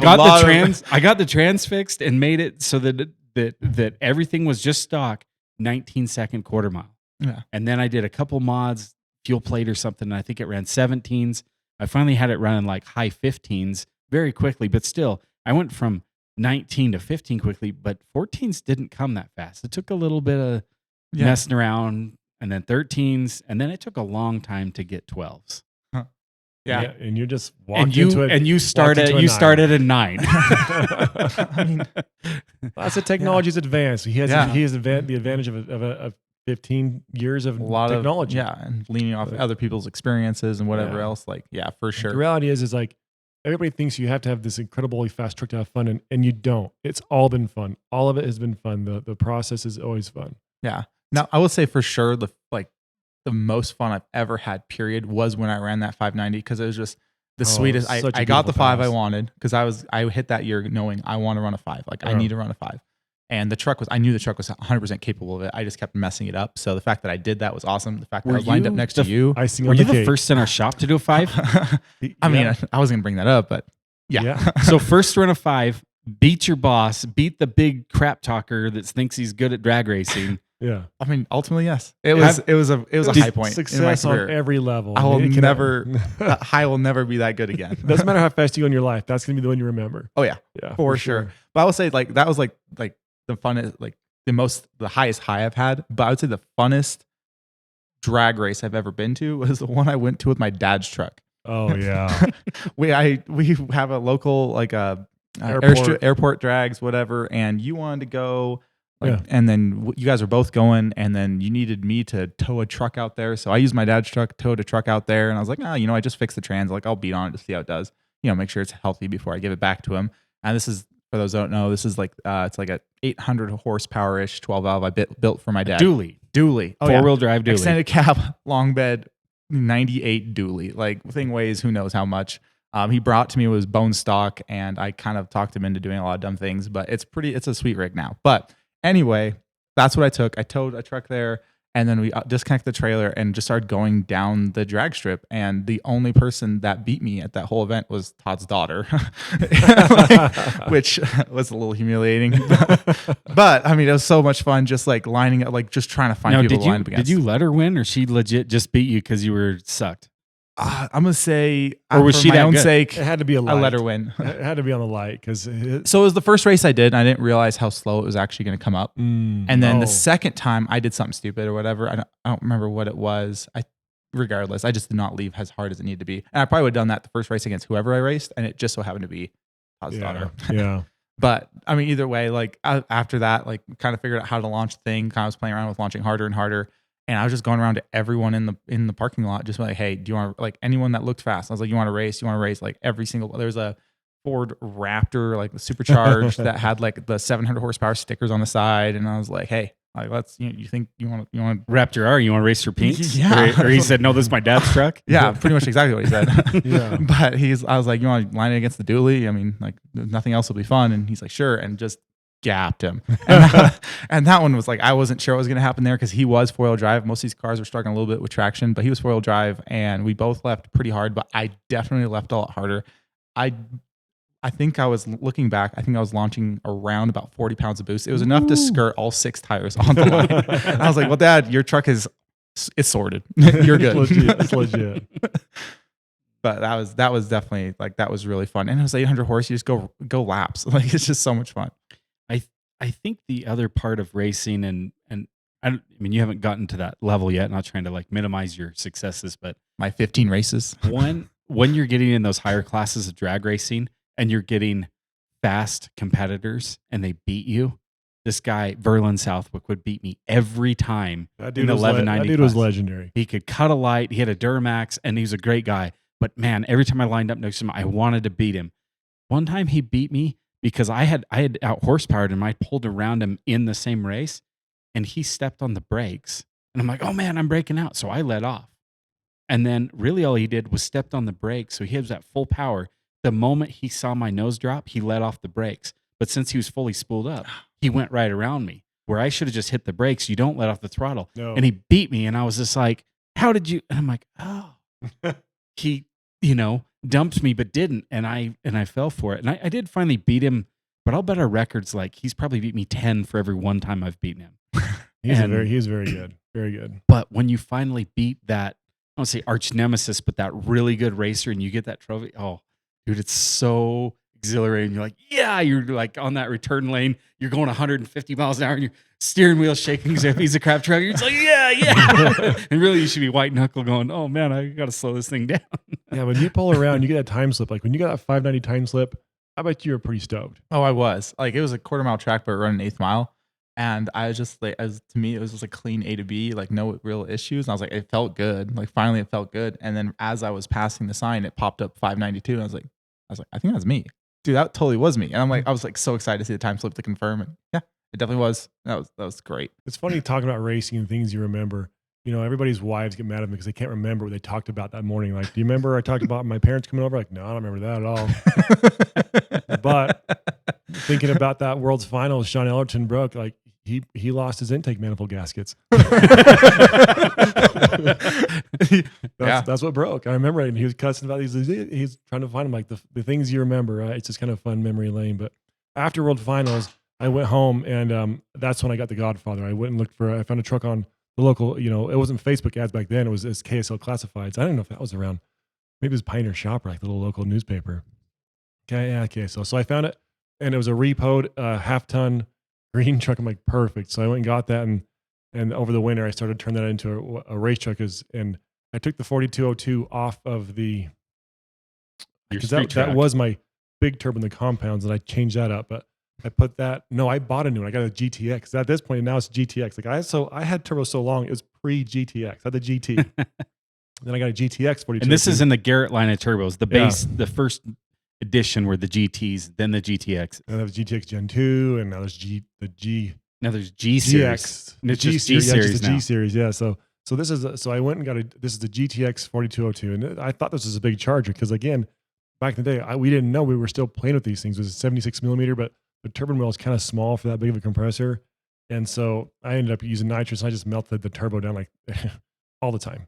got the trans fixed and made it so that everything was just stock 19-second quarter mile. Yeah. And then I did a couple mods, fuel plate or something. And I think it ran 17s. I finally had it running like high 15s very quickly, but still, I went from 19 to 15 quickly, but 14s didn't come that fast. It took a little bit of messing around, and then 13s, and then it took a long time to get 12s. Yeah. And you just walked into it. And you started at 9. I mean, That's the technology's advanced. He has the advantage of 15 years of technology. And leaning off other people's experiences and whatever else. Like, yeah, for sure. The reality is like everybody thinks you have to have this incredibly fast truck to have fun, and you don't. It's all been fun. All of it has been fun. The process is always fun. Yeah. Now, I will say for sure the most fun I've ever had, period, was when I ran that 590, because it was just the sweetest. I got the 5 I wanted, because I hit that year knowing I want to run a 5. Like, I need to run a 5. And I knew the truck was 100% capable of it. I just kept messing it up. So the fact that I did that was awesome. The fact that I was lined up next to you. Were you the first in our shop to do a 5? I mean, I wasn't going to bring that up, but yeah. So first run a 5, beat your boss, beat the big crap talker that thinks he's good at drag racing. Yeah. I mean, ultimately, yes. It was a high point success in my career. On every level. I will never be that good again. Doesn't matter how fast you go in your life. That's going to be the one you remember. Oh yeah. Yeah. For sure. But I will say, like, that was like the funnest, like the highest high I've had. But I would say the funnest drag race I've ever been to was the one I went to with my dad's truck. Oh yeah. we have a local, like, airport drags, whatever, and you wanted to go. And then you guys were both going, and then you needed me to tow a truck out there. So I used my dad's truck, towed a truck out there, and I was like, I just fixed the trans. Like, I'll beat on it to see how it does. Make sure it's healthy before I give it back to him. And this is, for those who don't know, this is like, it's like a 800 horsepower-ish 12 valve I built for my dad. Dually. Oh, 4-wheel drive dually. Extended cab, long bed, 98 dually. Like, thing weighs who knows how much. He brought to me was bone stock, and I kind of talked him into doing a lot of dumb things, but it's a sweet rig now. But anyway, that's what I took. I towed a truck there, and then we disconnected the trailer and just started going down the drag strip. And the only person that beat me at that whole event was Todd's daughter, which was a little humiliating. But I mean, it was so much fun, just like lining up, like just trying to find people to line up against. Did you let her win, or she legit just beat you because you were sucked? I'm gonna say, or was for she my that own good? sake, It had to be a light. I let her win. It had to be on the light because. So it was the first race I did, and I didn't realize how slow it was actually going to come up. And then the second time I did something stupid or whatever. I don't remember what it was. Regardless, I just did not leave as hard as it needed to be. And I probably would have done that the first race against whoever I raced, and it just so happened to be Todd's daughter. Yeah. But I mean, either way, like after that, like kind of figured out how to launch the thing. Kind of was playing around with launching harder and harder. And I was just going around to everyone in the parking lot, just like, hey, do you want to, like, anyone that looked fast? I was like, you want to race? You want to race? Like, every single, there was a Ford Raptor, like the supercharged that had like the 700 horsepower stickers on the side. And I was like, hey, like, let's, you think you want to Raptor R, you want to race your pinks? Yeah. Or he said, no, this is my dad's truck. Yeah, pretty much exactly what he said. Yeah. But I was like, you want to line it against the dually? I mean, like, nothing else will be fun. And he's like, sure. And just gapped him. And that one was like, I wasn't sure what was going to happen there because he was 4-wheel drive. Most of these cars were struggling a little bit with traction, but he was 4-wheel drive, and we both left pretty hard, but I definitely left a lot harder. I think I was looking back, I think I was launching around about 40 pounds of boost. It was enough to skirt all 6 tires on the line. And I was like, well, Dad, your truck is it's sorted. You're good. It's legit. But that was definitely like, that was really fun. And it was 800 horse. You just go laps. Like, it's just so much fun. I think the other part of racing and I mean, you haven't gotten to that level yet. Not trying to like minimize your successes, but My 15 races. when you're getting in those higher classes of drag racing and you're getting fast competitors and they beat you, this guy Verlin Southwick would beat me every time. That in the 1190 that dude was class. legendary. He could cut a light. He had a Duramax, and he was a great guy. But man, every time I lined up next to him, I wanted to beat him. One time he beat me because I had out horsepowered him. I pulled around him in the same race, and he stepped on the brakes. And I'm like, oh man, I'm breaking out. So I let off. And then really all he did was stepped on the brakes. So he was at full power. The moment he saw my nose drop, he let off the brakes. But since he was fully spooled up, he went right around me. Where I should have just hit the brakes. You don't let off the throttle. No. And he beat me. And I was just like, how did you? And I'm like, oh. He, dumped me, but didn't. And I fell for it. And I did finally beat him. But I'll bet our record's like he's probably beat me 10 for every one time I've beaten him. He's very good. Very good. But when you finally beat that, I don't say arch nemesis, but that really good racer and you get that trophy, oh, dude, it's so exhilarating. You're like, yeah, you're like on that return lane. You're going 150 miles an hour and your steering wheel shaking as if he's a crap truck. You're just like, yeah. And really, you should be white knuckle going, oh man, I got to slow this thing down. Yeah, when you pull around, you get that time slip. Like when you got that 590 time slip, I bet you were pretty stoked. Oh, I was. Like, it was a quarter-mile track, but running 8th mile. And I was just like, to me, it was just a clean A to B, like no real issues. And I was like, it felt good. Like finally it felt good. And then as I was passing the sign, it popped up 592. And I was like, I think that's me. Dude, that totally was me. And I was like so excited to see the time slip to confirm it. Yeah, it definitely was. That was great. It's funny talking about racing and things you remember. Everybody's wives get mad at me because they can't remember what they talked about that morning. Like, do you remember I talked about my parents coming over? Like, no, I don't remember that at all. But thinking about that World's Finals, Sean Ellerton broke, like he lost his intake manifold gaskets. That's what broke. I remember it. And he was cussing about these. He's trying to find them, like the things you remember. Right? It's just kind of fun memory lane. But after World Finals, I went home and that's when I got the Godfather. I went and I found a truck on the local, it wasn't Facebook ads back then. It was KSL Classifieds. I don't know if that was around. Maybe it was Pioneer Shopper, like the little local newspaper. Okay, so I found it, and it was a repoed half-ton green truck. I'm like, perfect. So I went and got that, and over the winter, I started to turn that into a race truck. And I took the 4202 off of the, because that was my big turbo in the compounds, and I changed that up, but I put that. No, I bought a new one. I got a GTX. At this point, now it's GTX. Like I had turbo so long, it was pre-GTX. I had the GT. Then I got a GTX 42. And this is in the Garrett line of turbos. The base, the first edition were the GTs, then the GTX. And that was GTX Gen 2, and now there's Now there's G series. GX. And it's just G series now. G series, yeah. So this is I went and got this is the GTX 4202, and I thought this was a big charger because again, back in the day, we didn't know we were still playing with these things. It was a 76 millimeter, but the turbine wheel is kind of small for that big of a compressor. And so I ended up using nitrous. And I just melted the turbo down like all the time,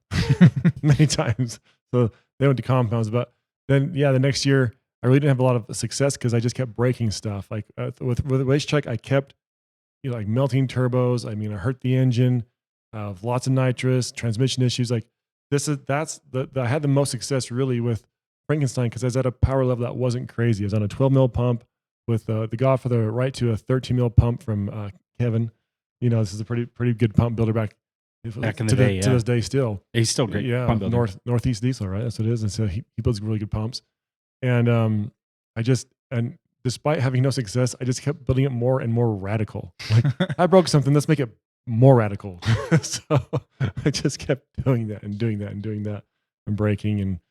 many times. So they went to compounds. But then, the next year, I really didn't have a lot of success because I just kept breaking stuff. Like with the race truck, I kept like melting turbos. I mean, I hurt the engine, lots of nitrous, transmission issues. Like I had the most success really with Frankenstein because I was at a power level that wasn't crazy. I was on a 12 mil pump with the Godfather right to a 13 mil pump from Kevin. This is a pretty good pump builder back in the day. To this day still. He's still great. Yeah, pump builder. Northeast Diesel, right? That's what it is. And so he builds really good pumps. And and despite having no success, I just kept building it more and more radical. Like I broke something, let's make it more radical. So I just kept doing that and doing that and doing that and breaking. And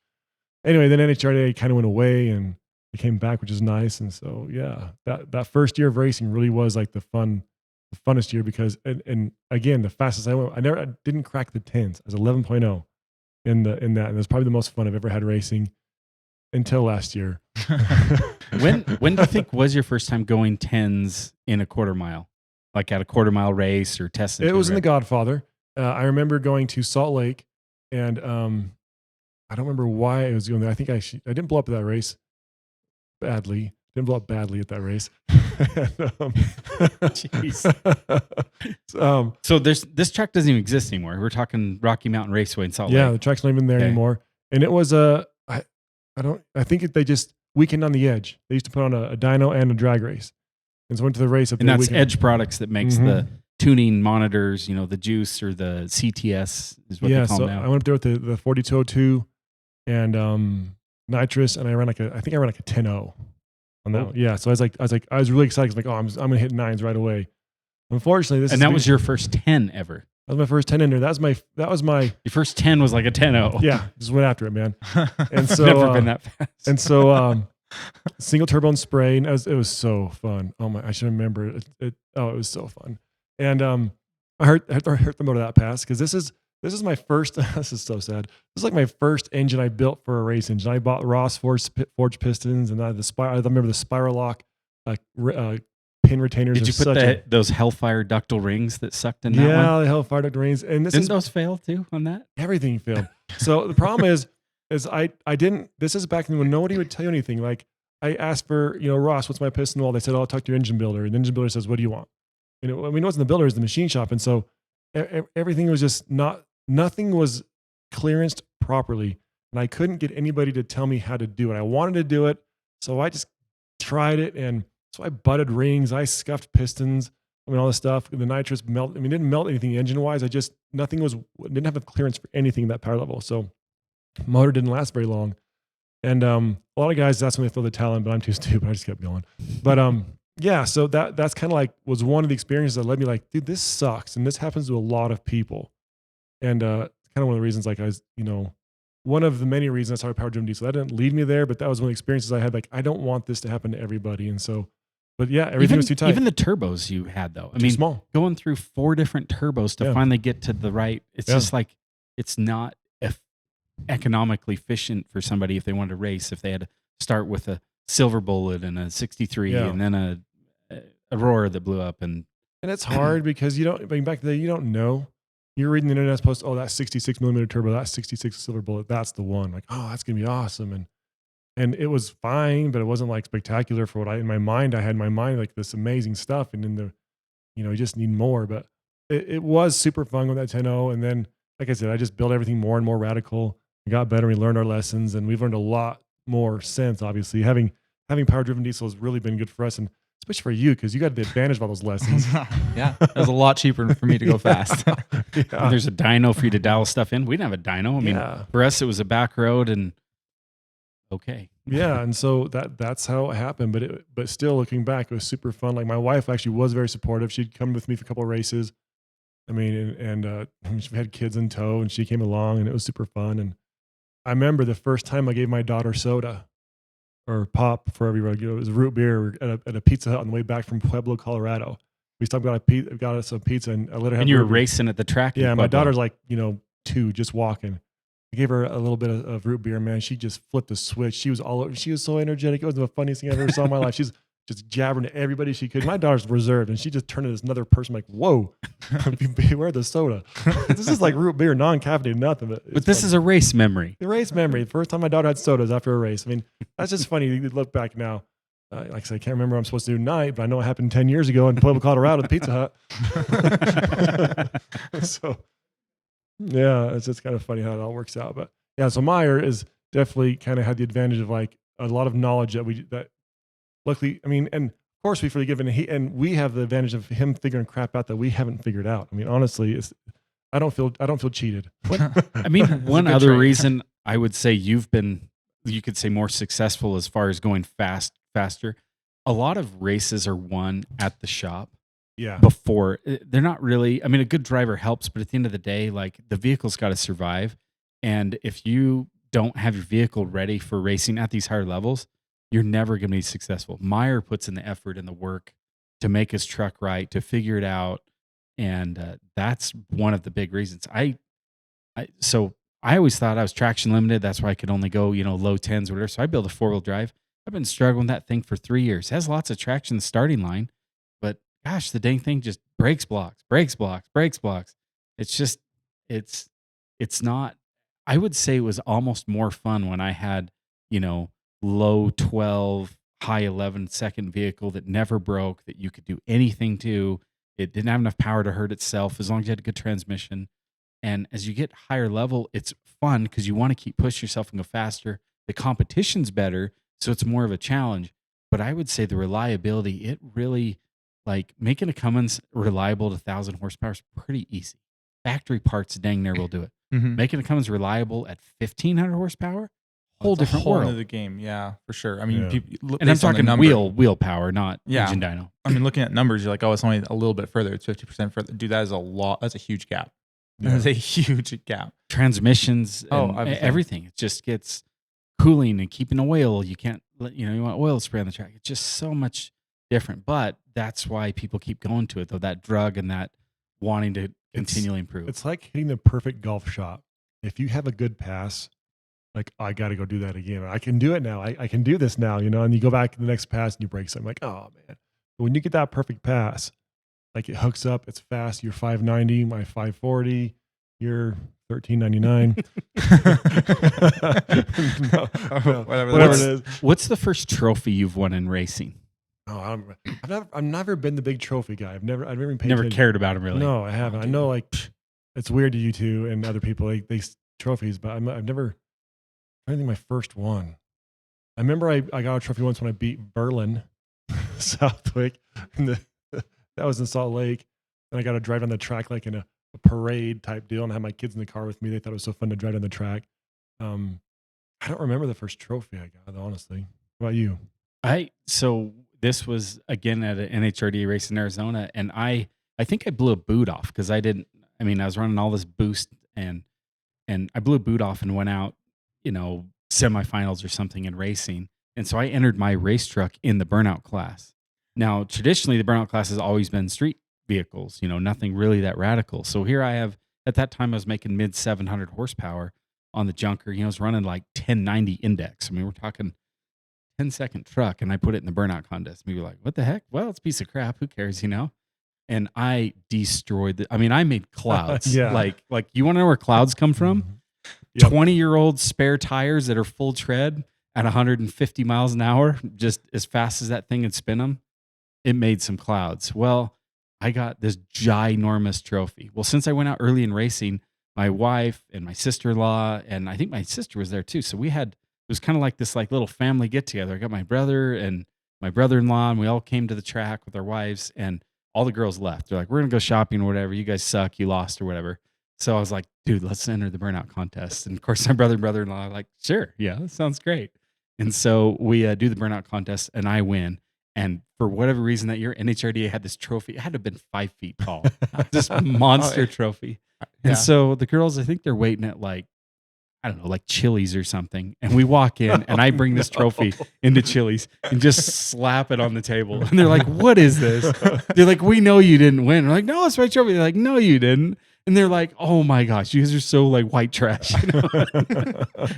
anyway, then NHRDA kind of went away and it came back, which is nice. And so, that first year of racing really was like the funnest year because, and again, the fastest I went, I didn't crack the 10s. I was 11.0 in that. And it was probably the most fun I've ever had racing until last year. When do you think was your first time going 10s in a quarter mile? Like at a quarter mile race or testing? It was in the Godfather. I remember going to Salt Lake and I don't remember why I was going there. I think I didn't blow up that race badly, Didn't blow up badly at that race. Jeez. So this track doesn't even exist anymore. We're talking Rocky Mountain Raceway in Salt Yeah, Lake. the track's not even there Okay. anymore. And it was I think they just weekend on the edge. They used to put on a dyno and a drag race. And so I went to the race up And there. that's weekend. Edge Products that makes the tuning monitors, the juice or the CTS is what they call so them now. I went up there with the 4202 and nitrous, and I think I ran like a 10-0 on that. Oh. One. Yeah, so I was really excited. I was like, I'm gonna hit 9s right away. Unfortunately, And that was your first 10 ever. That was my first 10 in there. That was my Your first 10 was like a 10-0. yeah. Just went after it, man. And so Never been that fast. and so single turbo and spray, and it was so fun. Oh my, I should remember it. It was so fun. And I hurt the motor that pass because this is my first. This is so sad. This is like my first engine I built for a race engine. I bought Ross forged pistons, and I remember the spiral lock pin retainers. Did you put those Hellfire ductile rings that sucked in that one? Yeah, the Hellfire ductile rings. And Didn't those fail too on that? Everything failed. So the problem is I didn't. This is back when nobody would tell you anything. Like I asked for, Ross, what's my piston wall? They said, I'll talk to your engine builder. And the engine builder says, what do you want? What's in the builder is the machine shop. And so everything was just nothing was clearanced properly. And I couldn't get anybody to tell me how to do it. I wanted to do it. So I just tried it. And so I butted rings. I scuffed pistons. All this stuff. The nitrous melt. It didn't melt anything engine wise. Didn't have a clearance for anything at that power level. So motor didn't last very long. And a lot of guys, that's when they throw the towel in, but I'm too stupid. I just kept going. But yeah, so that's kind of like was one of the experiences that led me like, dude, this sucks. And this happens to a lot of people. And it's kind of one of the reasons, like one of the many reasons I started power driven diesel. That didn't lead me there, but that was one of the experiences I had. Like, I don't want this to happen to everybody. And so, but yeah, everything was too tight. Even the turbos you had though. Too small. Going through 4 different turbos to finally get to the right. It's just like, it's not economically efficient for somebody if they wanted to race, if they had to start with a Silver Bullet and a 63 and then a Aurora that blew up. And it's hard because back then you don't know. You're reading the internet post, that 66 millimeter turbo, that 66 Silver Bullet, that's the one. Like, that's going to be awesome. And it was fine, but it wasn't like spectacular for what I had in my mind like this amazing stuff. And then you just need more, but it was super fun with that 10-0. And then, like I said, I just built everything more and more radical. We got better. We learned our lessons, and we've learned a lot more since. Obviously, having power driven diesel has really been good for us, and especially for you because you got the advantage of all those lessons. Yeah, it was a lot cheaper for me to go fast. Yeah. There's a dyno for you to dial stuff in. We didn't have a dyno. For us, it was a back road, and okay. Yeah, and so that's how it happened. But still, looking back, it was super fun. Like my wife actually was very supportive. She'd come with me for a couple of races. And she had kids in tow, and she came along, and it was super fun. And I remember the first time I gave my daughter soda or pop for every road. It was root beer at a Pizza Hut on the way back from Pueblo, Colorado. We stopped, got us some pizza, and I let her have. And you were racing at the track. Yeah, my daughter's like 2, just walking. I gave her a little bit of root beer, man. She just flipped the switch. She was all over. She was so energetic. It was the funniest thing I ever saw in my life. She's just jabbering to everybody she could. My daughter's reserved, and she just turned to this another person like, whoa, beware the soda. This is like root beer, non-caffeinated, nothing. But this is a race memory. The race memory. The first time my daughter had sodas after a race. That's just funny. You look back now. Like I said, I can't remember what I'm supposed to do tonight, but I know it happened 10 years ago in Pueblo, Colorado, at the Pizza Hut. So, yeah, it's just kind of funny how it all works out. But yeah, so Myer is definitely kind of had the advantage of like a lot of knowledge that luckily, and of course we forgive, and we have the advantage of him figuring crap out that we haven't figured out. Honestly, I don't feel cheated. One other reason I would say you could say more successful as far as going faster. A lot of races are won at the shop. Yeah. Before they're not really. A good driver helps, but at the end of the day, like the vehicle's got to survive, and if you don't have your vehicle ready for racing at these higher levels, you're never going to be successful. Myer puts in the effort and the work to make his truck right, to figure it out. And that's one of the big reasons. So I always thought I was traction limited. That's why I could only go, low 10s or whatever. So I built a 4-wheel drive. I've been struggling with that thing for 3 years. It has lots of traction in the starting line, but gosh, the dang thing just breaks blocks. It's just, it's not, I would say it was almost more fun when I had, low 12, high 11-second vehicle that never broke, that you could do anything to. It didn't have enough power to hurt itself as long as you had a good transmission. And as you get higher level, it's fun because you want to keep pushing yourself and go faster. The competition's better, so it's more of a challenge. But I would say the reliability, it really, like making a Cummins reliable to 1,000 horsepower is pretty easy. Factory parts dang near will do it. Mhm. Making a Cummins reliable at 1,500 horsepower, whole It's a different whole world. into game, yeah, for sure. I mean, Yeah. And I'm talking wheel power, not Yeah. engine dyno. I mean, looking at numbers, you're like, oh, it's only a little bit further. It's 50% further. Dude, that is a lot. That's a huge gap. Yeah. That's a huge gap. Transmissions, Oh, and everything. everything. It just gets cooling and keeping oil. You can't let, you want oil spray on the track. It's just so much different. But that's why people keep going to it, though, that drug and that wanting to continually improve. It's like hitting the perfect golf shot. If you have a good pass, like, I got to go do that again. I can do it now. I can do this now, and you go back to the next pass and you break something. Like, oh, man. But when you get that perfect pass, like it hooks up, it's fast. You're 590, my 540, you're 1399. Whatever it is. What's the first trophy you've won in racing? Oh, I've never been the big trophy guy. I've never even paid Never attention. cared about them really. No, I haven't. I know, like, it's weird to you two and other people, like they trophies, but I've never. I think my first one. I remember I got a trophy once when I beat Berlin, Southwick, and that was in Salt Lake, and I got to drive on the track like in a parade type deal, and I had my kids in the car with me. They thought it was so fun to drive on the track. I don't remember the first trophy I got, honestly. What about you? So this was again at an NHRDA race in Arizona, and I think I blew a boot off because I was running all this boost and I blew a boot off and went out, semifinals or something in racing. And so I entered my race truck in the burnout class. Now, traditionally, the burnout class has always been street vehicles, nothing really that radical. So here I have, at that time, I was making mid 700 horsepower on the junker. I was running like 1090 index. I mean, we're talking 10-second truck, and I put it in the burnout contest. Maybe like, what the heck? Well, it's a piece of crap. Who cares, And I destroyed I made clouds. Yeah. Like you want to know where clouds come from? Yep. 20-year-old spare tires that are full tread at 150 miles an hour, just as fast as that thing would spin them. It made some clouds. Well, I got this ginormous trophy. Well, since I went out early in racing, my wife and my sister-in-law, and I think my sister was there too. So it was kind of like this little family get together. I got my brother and my brother-in-law, and we all came to the track with our wives, and all the girls left. They're like, we're going to go shopping or whatever. You guys suck. You lost or whatever. So I was like, dude, let's enter the burnout contest. And of course, my brother and brother-in-law are like, sure. Yeah, that sounds great. And so we do the burnout contest, and I win. And for whatever reason that year, NHRDA had this trophy. It had to have been 5 feet tall. This monster trophy. And so the girls, I think they're waiting at like Chili's or something. And we walk in, and I bring this trophy into Chili's and just slap it on the table. And they're like, what is this? They're like, we know you didn't win. We're like, no, it's my trophy. They're like, no, you didn't. And they're like, oh my gosh, you guys are so like white trash.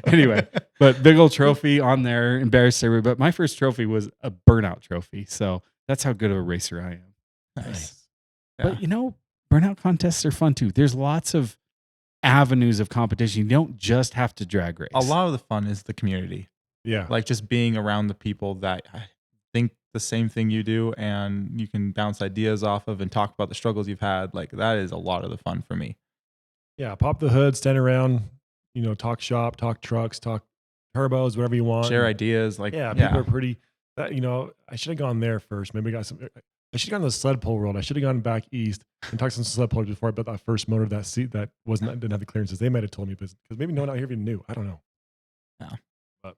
Anyway, but big old trophy on there, embarrassed everybody. But my first trophy was a burnout trophy. So that's how good of a racer I am. Nice. But burnout contests are fun too. There's lots of avenues of competition. You don't just have to drag race. A lot of the fun is the community. Yeah. Like just being around the people that think the same thing you do, and you can bounce ideas off of and talk about the struggles you've had. Like that is a lot of the fun for me. Yeah. Pop the hood, stand around, talk shop, talk trucks, talk turbos, whatever you want. Share ideas. Like, people are pretty, I should have gone there first. Maybe I should have gone to the sled pull world. I should have gone back east and talked to some sled pullers before I built that first motor, that seat that didn't have the clearances. They might have told me, because maybe no one out here even knew. I don't know. Yeah. But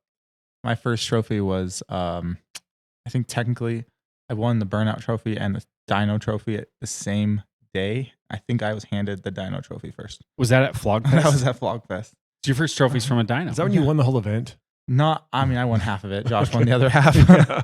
my first trophy was, I think technically I won the burnout trophy and the dyno trophy at the same day. I think I was handed the dyno trophy first. Was that at Flog That was at Flog Fest. So your first trophy's from a dyno. is that when you won the whole event? I won half of it. Josh won the other half.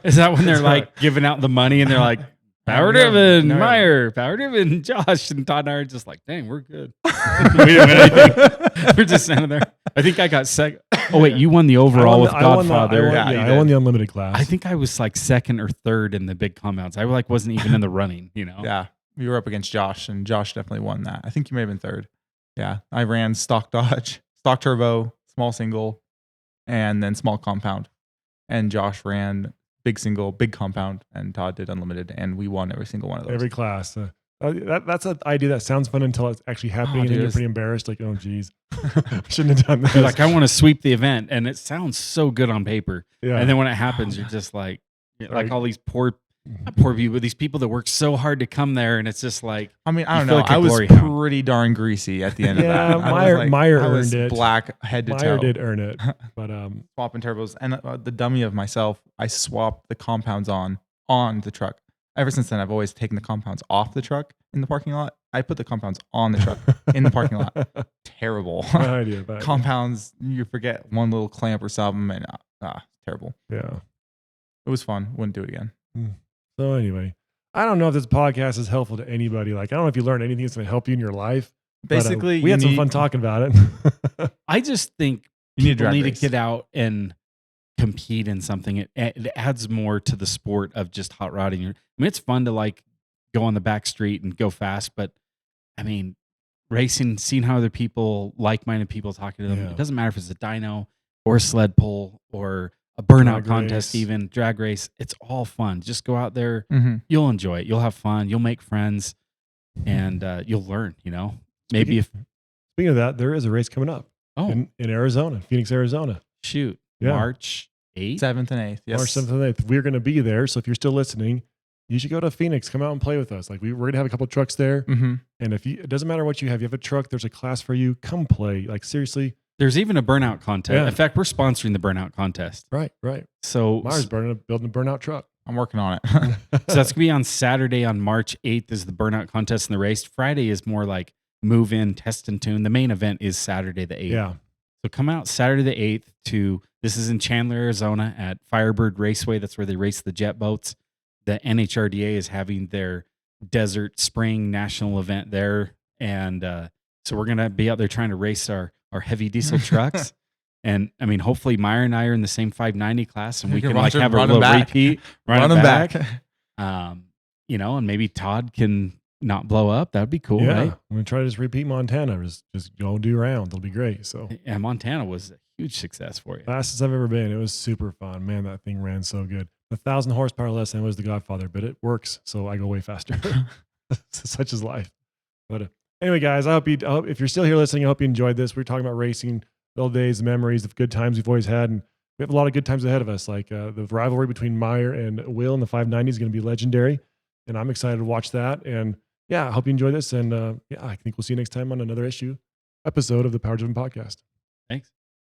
Is that when they're like giving out the money and they're like, power driven, Myer, power driven, Josh, and Todd and I are just like, dang, we're good. We didn't win anything. We're just standing there. I think I got second. Oh wait, you won the overall with Godfather. I won the unlimited class. I think I was like second or third in the big compounds. I wasn't even in the running, Yeah. We were up against Josh, and Josh definitely won that. I think you may have been third. Yeah. I ran stock Dodge, stock turbo, small single, and then small compound. And Josh ran big compound, and Todd did unlimited, and we won every single one of those. Every class. That's an idea that sounds fun until it's actually happening, and then you're pretty embarrassed. Like, oh, geez, shouldn't have done this. You're like, I want to sweep the event, and it sounds so good on paper. Yeah. And then when it happens, you're just like all these poor people, these people that work so hard to come there, and it's just like, I mean, I don't feel know. like a I was glory hound. pretty darn greasy at the end of Yeah, that. I was Myer I was earned it. black head to Myer toe. did earn it, but Swapping turbos, and the dummy of myself, I swapped the compounds on the truck. Ever since then, I've always taken the compounds off the truck in the parking lot. I put the compounds on the truck in the parking lot. Terrible. bad idea. Compounds, you forget one little clamp or something, and terrible. Yeah. It was fun. Wouldn't do it again. So anyway, I don't know if this podcast is helpful to anybody. Like, I don't know if you learned anything that's going to help you in your life. Basically, we had some fun talking about it. I just think You need a people drag need race. to get out and compete in something. It adds more to the sport of just hot rodding. I mean, it's fun to like go on the back street and go fast, but I mean, racing, seeing how other people, like-minded people, talking to them. Yeah. It doesn't matter if it's a dyno or a sled pull or a burnout Drag contest, race. even drag race. It's all fun. Just go out there. Mm-hmm. You'll enjoy it. You'll have fun. You'll make friends, and you'll learn. Maybe if Speaking of that, there is a race coming up in Arizona, Phoenix, Arizona. shoot, Yeah. March 8th. 7th and 8th. Yes. March 7th and 8th. We're going to be there. So if you're still listening, you should go to Phoenix. Come out and play with us. Like we're going to have a couple of trucks there. Mm-hmm. And it doesn't matter what you have a truck, there's a class for you. Come play. Like seriously. There's even a burnout contest. Yeah. In fact, we're sponsoring the burnout contest. Right. So, Myers building a burnout truck. I'm working on it. so that's going to be on Saturday on March 8th is the burnout contest and the race. Friday is more like move in, test and tune. The main event is Saturday the 8th. Yeah. So come out Saturday the 8th this is in Chandler, Arizona at Firebird Raceway. That's where they race the jet boats. The NHRDA is having their Desert Spring National event there. And so we're going to be out there trying to race our heavy diesel trucks. And I mean, hopefully Myer and I are in the same 590 class and we You can can like watch have him a run little 'em back. repeat. Run them back. And maybe Todd can not blow up. That would be cool, Yeah. right? I'm going to try to just repeat Montana. Just go do round. It'll be great. So And Montana was a huge success for you. fastest I've ever been. It was super fun. Man, that thing ran so good. 1,000 horsepower less than was the Godfather, but it works. So I go way faster. Such is life. But anyway, guys, I hope if you're still here listening, I hope you enjoyed this. We're talking about racing, the old days, the memories, the good times we've always had. And we have a lot of good times ahead of us. Like the rivalry between Myer and Will in the 590 is going to be legendary. And I'm excited to watch that. And yeah, I hope you enjoy this. And I think we'll see you next time on another episode of the Power Driven Podcast. Thanks.